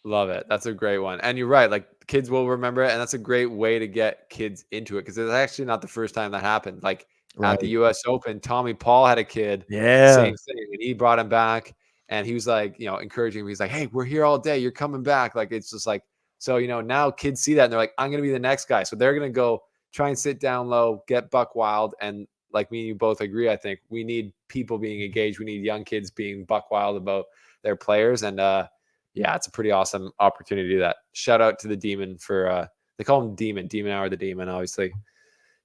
Love it. That's a great one. And you're right. Like, kids will remember it. And that's a great way to get kids into it, because it's actually not the first time that happened. Like at the US Open, Tommy Paul had a kid.
Yeah.
Same thing. And he brought him back, and he was like, encouraging him. He's like, hey, we're here all day. You're coming back. Like, it's just like, so, now kids see that and they're like, I'm going to be the next guy. So they're going to go try and sit down low, get buck wild. And like me and you both agree, I think we need people being engaged. We need young kids being buck wild about their players. And, yeah, it's a pretty awesome opportunity to do that. Shout out to the Demon for they call him Demon Hour, the Demon, obviously.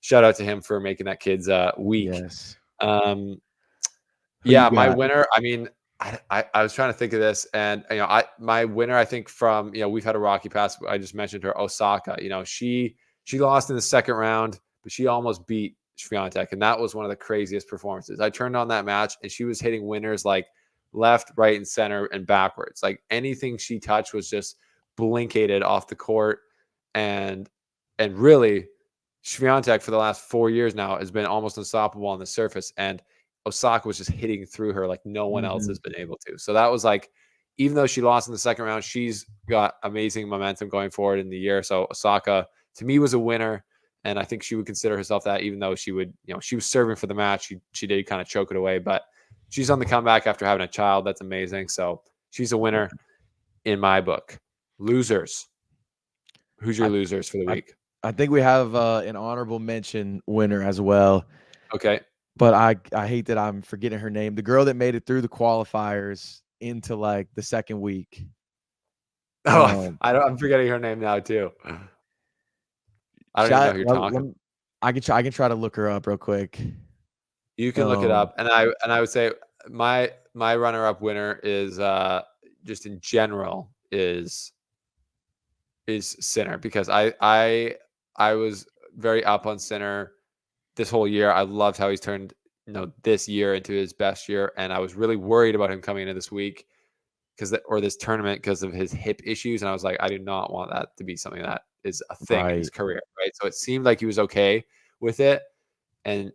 Shout out to him for making that kid's week.
Yes.
Yeah, my winner, I mean, I was trying to think of this, and my winner, I think, from we've had a rocky past. I just mentioned her, Osaka. She lost in the second round, but she almost beat Swiatek, and that was one of the craziest performances. I turned on that match, and she was hitting winners like left, right, and center, and backwards. Like anything she touched was just blinkated off the court. And really, Swiatek for the last 4 years now has been almost unstoppable on the surface. And Osaka was just hitting through her like no one else has been able to. So that was like, even though she lost in the second round, she's got amazing momentum going forward in the year. So Osaka, to me, was a winner. And I think she would consider herself that, even though she would, she was serving for the match. She did kind of choke it away, but she's on the comeback after having a child. That's amazing. So she's a winner in my book. Losers. Who's your losers for the week?
I think we have an honorable mention winner as well.
Okay.
But I hate that I'm forgetting her name. The girl that made it through the qualifiers into like the second week.
Oh, I'm forgetting her name now too. I don't even know who you're talking about.
I can try to look her up real quick.
You can look it up, and I would say my runner-up winner is just in general is Sinner, because I was very up on Sinner this whole year. I loved how he's turned this year into his best year, and I was really worried about him coming into this week this tournament because of his hip issues, and I was like, I do not want that to be something that is a thing in his career, right? So it seemed like he was okay with it, and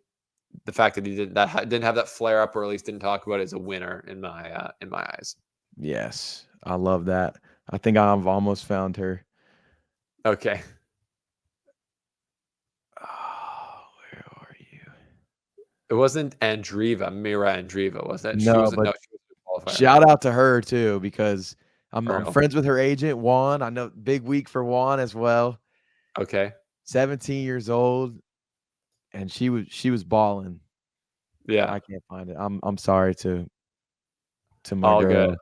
the fact that he didn't have that flare up, or at least didn't talk about it, is a winner in my eyes.
Yes, I love that. I think I've almost found her.
Okay.
Oh, where are you?
It wasn't Mira Andreeva, was it?
No,
she was a
qualifier. Shout out to her too, because I'm friends with her agent, Juan. I know, big week for Juan as well.
Okay.
17 years old, and she was balling.
Yeah.
I can't find it. I'm sorry to my
all
girl.
Good.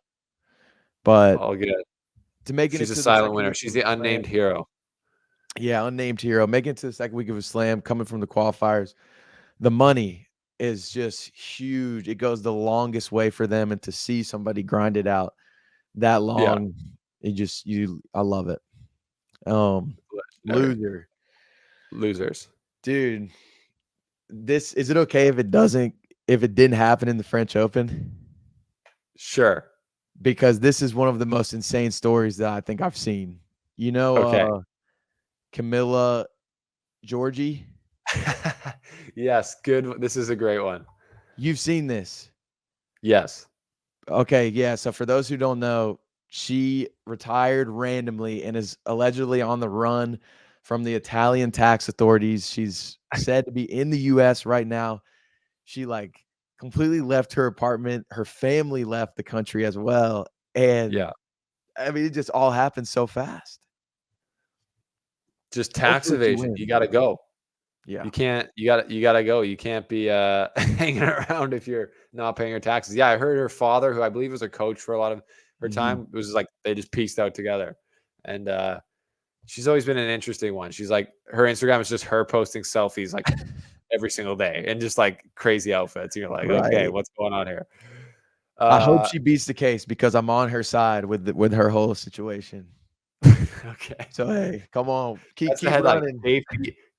But
all good.
To make it,
she's a silent winner. She's the unnamed hero.
Yeah, unnamed hero. Making it to the second week of a slam, coming from the qualifiers. The money is just huge. It goes the longest way for them, and to see somebody grind it out that long, I love it.
Losers.
Dude, is it okay if it didn't happen in the French Open?
Sure.
Because this is one of the most insane stories that I think I've seen. Camilla Giorgi?
Yes, good. This is a great one.
You've seen this?
Yes.
Okay, yeah. So for those who don't know, she retired randomly and is allegedly on the run from the Italian tax authorities. She's said to be in the US right now. She like completely left her apartment. Her family left the country as well. And
Yeah.
I mean, it just all happened so fast.
Just tax
Hopefully she
evasion. You
wins.
got to go.
Yeah.
You gotta go. You can't be hanging around if you're not paying your taxes. Yeah, I heard her father, who I believe was a coach for a lot of her
Mhm.
time, was like they just pieced out together. And she's always been an interesting one. She's like her Instagram is just her posting selfies like every single day and just like crazy outfits. You're like, okay,
Right.
what's going on here?
I hope
Uh
she beats the case because I'm on her side with her whole situation.
okay.
So hey, come on,
That's the
keep
headline.
running.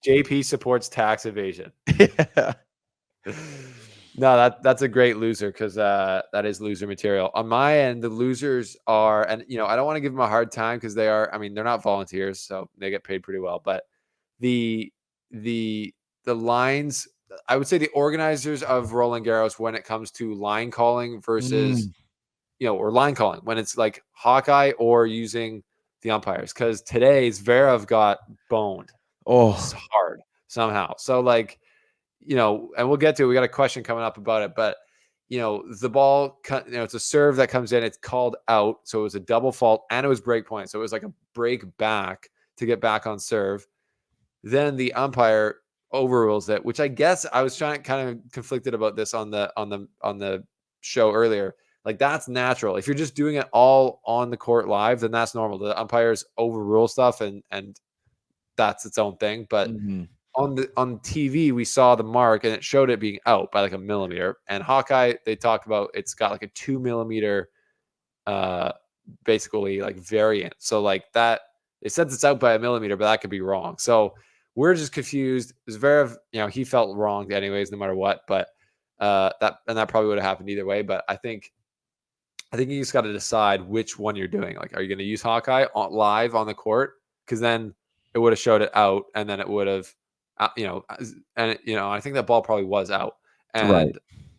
JP supports tax evasion.
Yeah.
No, that's a great loser because that is loser material. On my end, the losers are, and I don't want to give them a hard time because they are. I mean, they're not volunteers, so they get paid pretty well. But the the the lines, I would say, the organizers of Roland Garros when it comes to line calling versus
Mm.
or line calling when it's like Hawkeye or using the umpires. Because today Zverev got boned
Oh,
hard somehow. So like and we'll get to it. We got a question coming up about it, but the ball, it's a serve that comes in. It's called out, so it was a double fault and it was break point. So it was like a break back to get back on serve. Then the umpire overrules it, which I guess I was trying kind of conflicted about this on the show earlier. Like that's natural. If you're just doing it all on the court live, then that's normal. The umpires overrule stuff and that's its own thing. But
mhm.
on TV, we saw the mark and it showed it being out by like a millimeter. And Hawkeye, they talked about it's got like a 2 millimeter, uh, basically like variant. So like that, it says it's out by a millimeter, but that could be wrong. So we're just confused. Zverev, he felt wronged anyways, no matter what. But that probably would have happened either way. But I think you just got to decide which one you're doing. Like, are you going to use Hawkeye live on the court? Because then it would have showed it out, and then it would have, I think that ball probably was out,
Right.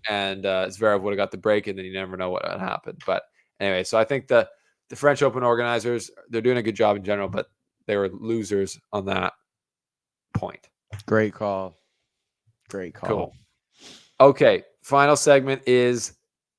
and Zverev would have got the break, and then you never know what would happen. But anyway, so I think the French Open organizers, they're doing a good job in general, but they were losers on that point.
Great call. Great call.
Cool. Okay, final segment is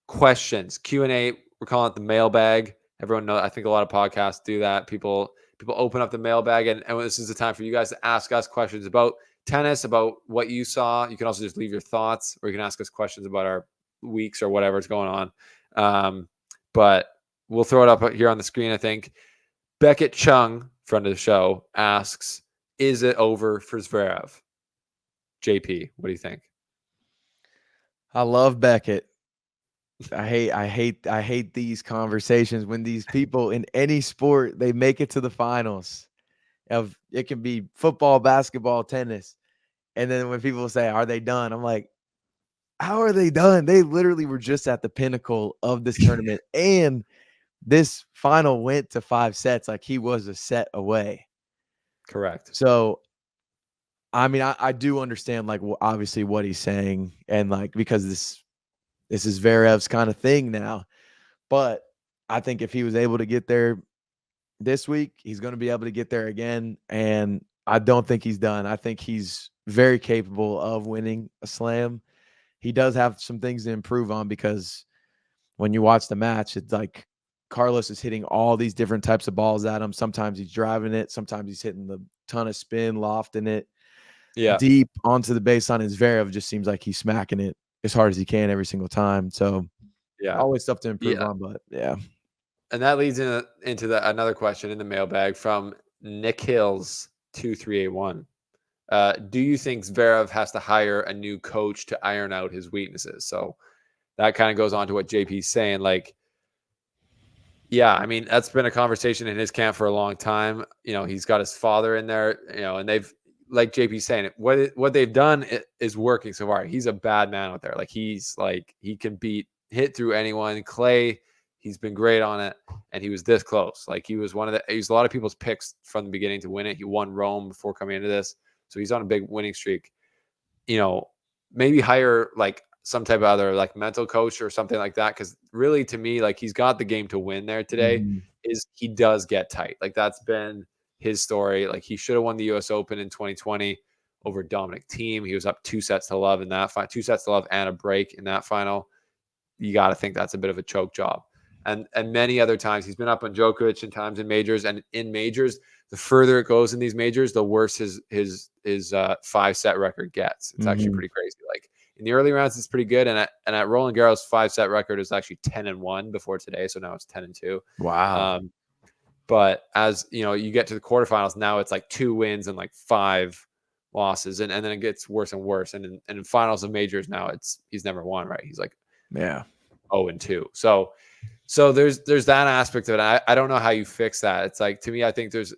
questions, Q&A. We're calling it the mailbag. Everyone knows. I think a lot of podcasts do that. People open up the mailbag, and this is the time for you guys to ask us questions about tennis, about what you saw. You can also just leave your thoughts, or you can ask us questions about our weeks or whatever's going on. But we'll throw it up here on the screen. I think Beckett Chung, friend of the show, asks, "Is it over for Zverev?" JP, what do you think?
I love Beckett. I hate these conversations when these people in any sport, they make it to the finals. It can be football, basketball, tennis. And then when people say, "Are they done?" I'm like, "How are they done? They literally were just at the pinnacle of this tournament and this final went to 5 sets like he was a set away."
Correct.
So, I mean, I do understand like obviously what he's saying and like because this is Zverev's kind of thing now. But I think if he was able to get there this week, he's going to be able to get there again. And I don't think he's done. I think he's very capable of winning a slam. He does have some things to improve on because when you watch the match, it's like Carlos is hitting all these different types of balls at him. Sometimes he's driving it. Sometimes he's hitting the ton of spin, lofting it
Yeah.
deep onto the baseline. And Zverev just seems like he's smacking it as hard as he can every single time. So
Yeah.
always stuff to improve
Yeah.
on, but yeah.
And that leads into another question in the mailbag from Nick Hills 2381. Do you think Zverev has to hire a new coach to iron out his weaknesses? So that kind of goes on to what JP's saying. Like, yeah, I mean, that's been a conversation in his camp for a long time. He's got his father in there, and they've, like JP's saying, what they've done is working so far. He's a bad man out there. Like, he can hit through anyone. Clay, he's been great on it, and he was this close. Like, he was a lot of people's picks from the beginning to win it. He won Rome before coming into this, so he's on a big winning streak. Maybe hire like some type of other like mental coach or something like that. Because really, to me, like he's got the game to win there today.
Mhm.
Is he does get tight. Like that's been his story. Like he should have won the U.S. Open in 2020 over Dominic Thiem. He was up 2-0 in that fight, 2-0 and a break in that final. You got to think that's a bit of a choke job. And many other times he's been up on Djokovic in times in majors, and in majors, the further it goes in these majors, the worse his 5-set record gets. It's actually
Mhm.
pretty crazy. Like in the early rounds, it's pretty good, and at Roland Garros, 5-set record is actually 10-1 before today, so now it's 10-2.
Wow.
But as you know, you get to the quarterfinals, now it's like 2 wins and like 5 losses, and then it gets worse and worse. And in finals of majors now, he's never won, right? He's like
Yeah.
0-2. So there's that aspect of it. I don't know how you fix that. It's like, to me, I think there's,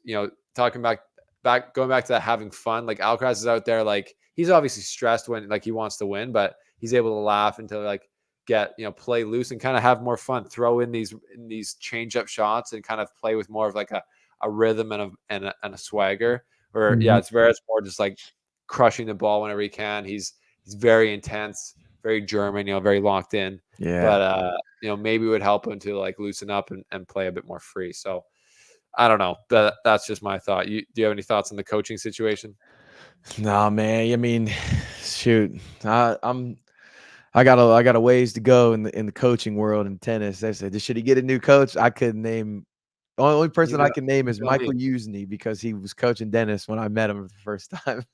talking going back to that having fun. Like Alcaraz is out there, like he's obviously stressed when like he wants to win, but he's able to laugh and to like get, play loose and kind of have more fun, throw in these change up shots and kind of play with more of like a rhythm and a swagger. Or
Mhm.
it's very more just like crushing the ball whenever he can. He's very intense, very German, very locked in.
Yeah.
But maybe it would help him to like loosen up and play a bit more free. So I don't know. That's just my thought. Do you have any thoughts on the coaching situation?
Nah, man. I mean, shoot. I got a ways to go in the coaching world in tennis. They said, should he get a new coach? I couldn't name. The only person I can name is
tell me.
Michael Usney because he was coaching Dennis when I met him for the first time.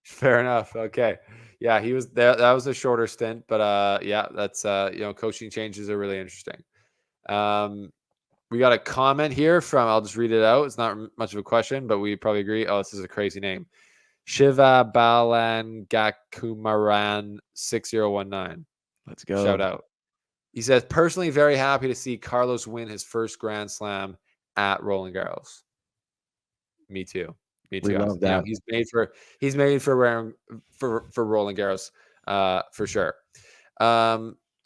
Fair enough. Okay. Yeah, he was there. That was a shorter stint, but yeah, that's coaching changes are really interesting. We got a comment here from, I'll just read it out. It's not much of a question, but we probably agree. Oh, this is a crazy name. Shiva Balan Gakumaran 6019.
Let's go.
Shout out. He says, personally very happy to see Carlos win his first Grand Slam at Roland Garros. Me too. Me
We
too.
love that.
He's made for Roland Garros, for sure.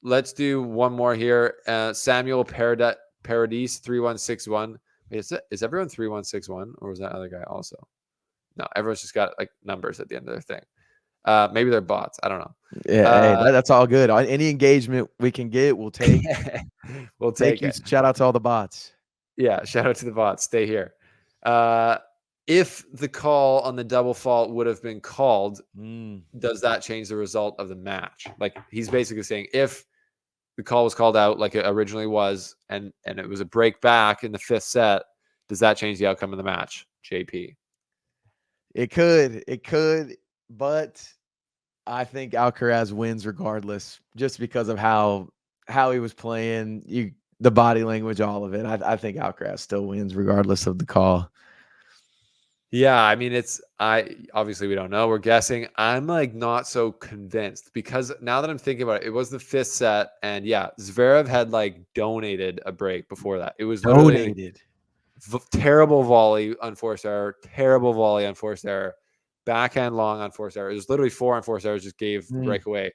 Let's do one more here. Samuel Paradis 3161. Is everyone 3161, or was that other guy also? No, everyone's just got like numbers at the end of their thing. Maybe they're bots. I don't know.
Yeah, hey, that's all good. Any engagement we can get, we'll take.
We'll
Thank
take
you.
it.
Shout out to all the bots.
Yeah, shout out to the bots. Stay here. If the call on the double fault would have been called, does that change the result of the match? Like he's basically saying, if the call was called out like it originally was, and it was a break back in the 5th set, does that change the outcome of the match, JP?
It could, but I think Alcaraz wins regardless, just because of how he was playing, the body language, all of it. I think Alcaraz still wins regardless of the call.
Yeah, I mean, obviously we don't know. We're guessing. I'm like not so convinced because now that I'm thinking about it, it was the 5th set, and yeah, Zverev had like donated a break before that. It was literally
Donated.
terrible volley, unforced error, backhand long, unforced error. It was literally 4 unforced errors, just gave the break away.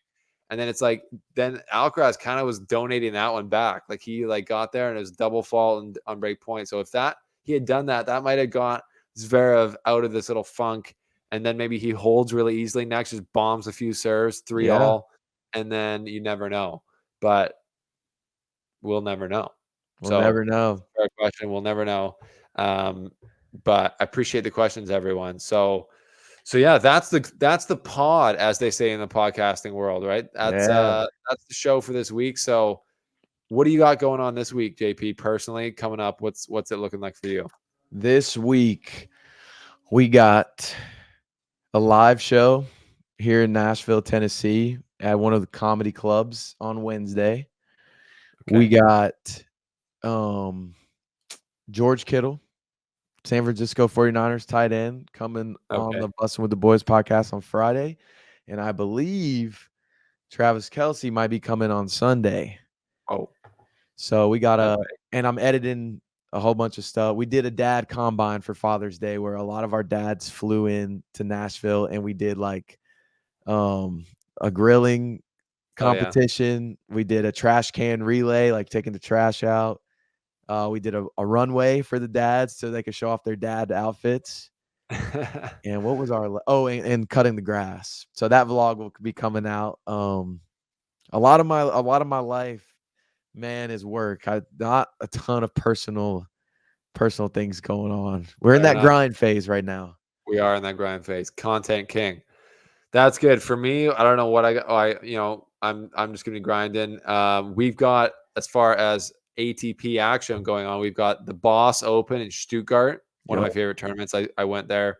And then it's like, then Alcaraz kind of was donating that one back. Like he like got there and it was double fault and on break point. So if he had done that, that might have got Zverev out of this little funk. And then maybe he holds really easily next, just bombs a few serves, 3-all, and then you never know. But we'll never know.
We'll never know.
Fair question. We'll never know. But I appreciate the questions, everyone. So yeah, that's the pod, as they say in the podcasting world, right? That's the show for this week. So what do you got going on this week, JP, personally coming up? What's it looking like for you?
This week we got a live show here in Nashville, Tennessee at one of the comedy clubs on Wednesday. Okay. We got George Kittle, San Francisco 49ers tight end, coming on the Bussin' with the Boys podcast on Friday. And I believe Travis Kelce might be coming on Sunday.
Oh.
So we got and I'm editing a whole bunch of stuff. We did a dad combine for Father's Day where a lot of our dads flew in to Nashville, and we did like a grilling competition. We did a trash can relay, like taking the trash out. We did a runway for the dads so they could show off their dad outfits. And what was and cutting the grass. So that vlog will be coming out A lot of my life, man, is work. Not a ton of personal things going on. We're in
Fair
that
enough.
grind phase right now.
We are in that grind phase. Content king. That's good for me. I don't know what I got. I'm just gonna be grinding. We've got, as far as ATP action going on, we've got the Boss Open in Stuttgart, one of my
Yep.
favorite tournaments. I went there,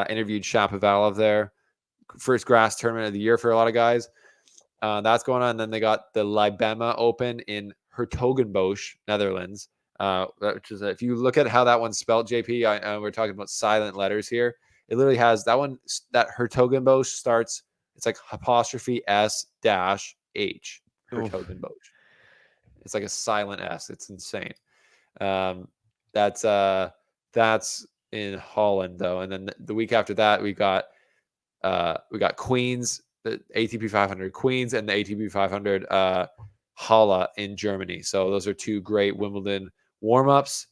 interviewed Shapovalov there. First grass tournament of the year for a lot of guys. That's going on. And then they got the Libema Open in Hertogenbosch, Netherlands. Which is, if you look at how that one's spelled, JP, we're talking about silent letters here. It literally has that one. That Hertogenbosch starts. It's like apostrophe S dash H.
Oof.
Hertogenbosch. It's like a silent S. It's insane. Um, that's in Holland though, and then the week after that we got Queens, the ATP 500 Queens, and the ATP 500 Halle in Germany. So those are two great Wimbledon warm-ups.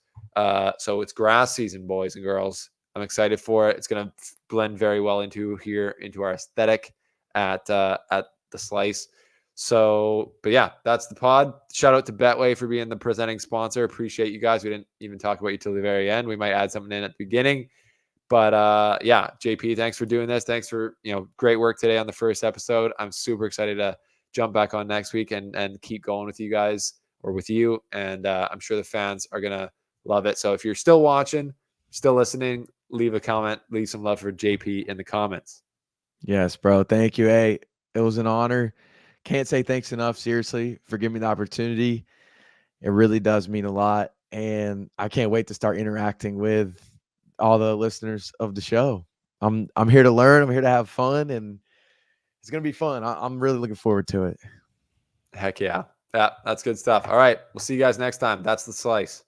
So it's grass season, boys and girls. I'm excited for it. It's going to blend very well into our aesthetic at the Slice. So, but yeah, that's the pod. Shout out to Betway for being the presenting sponsor. Appreciate you guys. We didn't even talk about you till the very end. We might add something in at the beginning. But yeah, JP, thanks for doing this. Thanks for, great work today on the first episode. I'm super excited to jump back on next week and keep going with you guys, or with you. And I'm sure the fans are going to love it. So if you're still watching, still listening, leave a comment, leave some love for JP in the comments.
Yes, bro. Thank you. Hey, it was an honor. Can't say thanks enough, seriously, for giving me the opportunity. It really does mean a lot. And I can't wait to start interacting with all the listeners of the show. I'm here to learn. I'm here to have fun, and it's going to be fun. I'm really looking forward to it.
Heck yeah. Yeah, that's good stuff. All right. We'll see you guys next time. That's the Slice.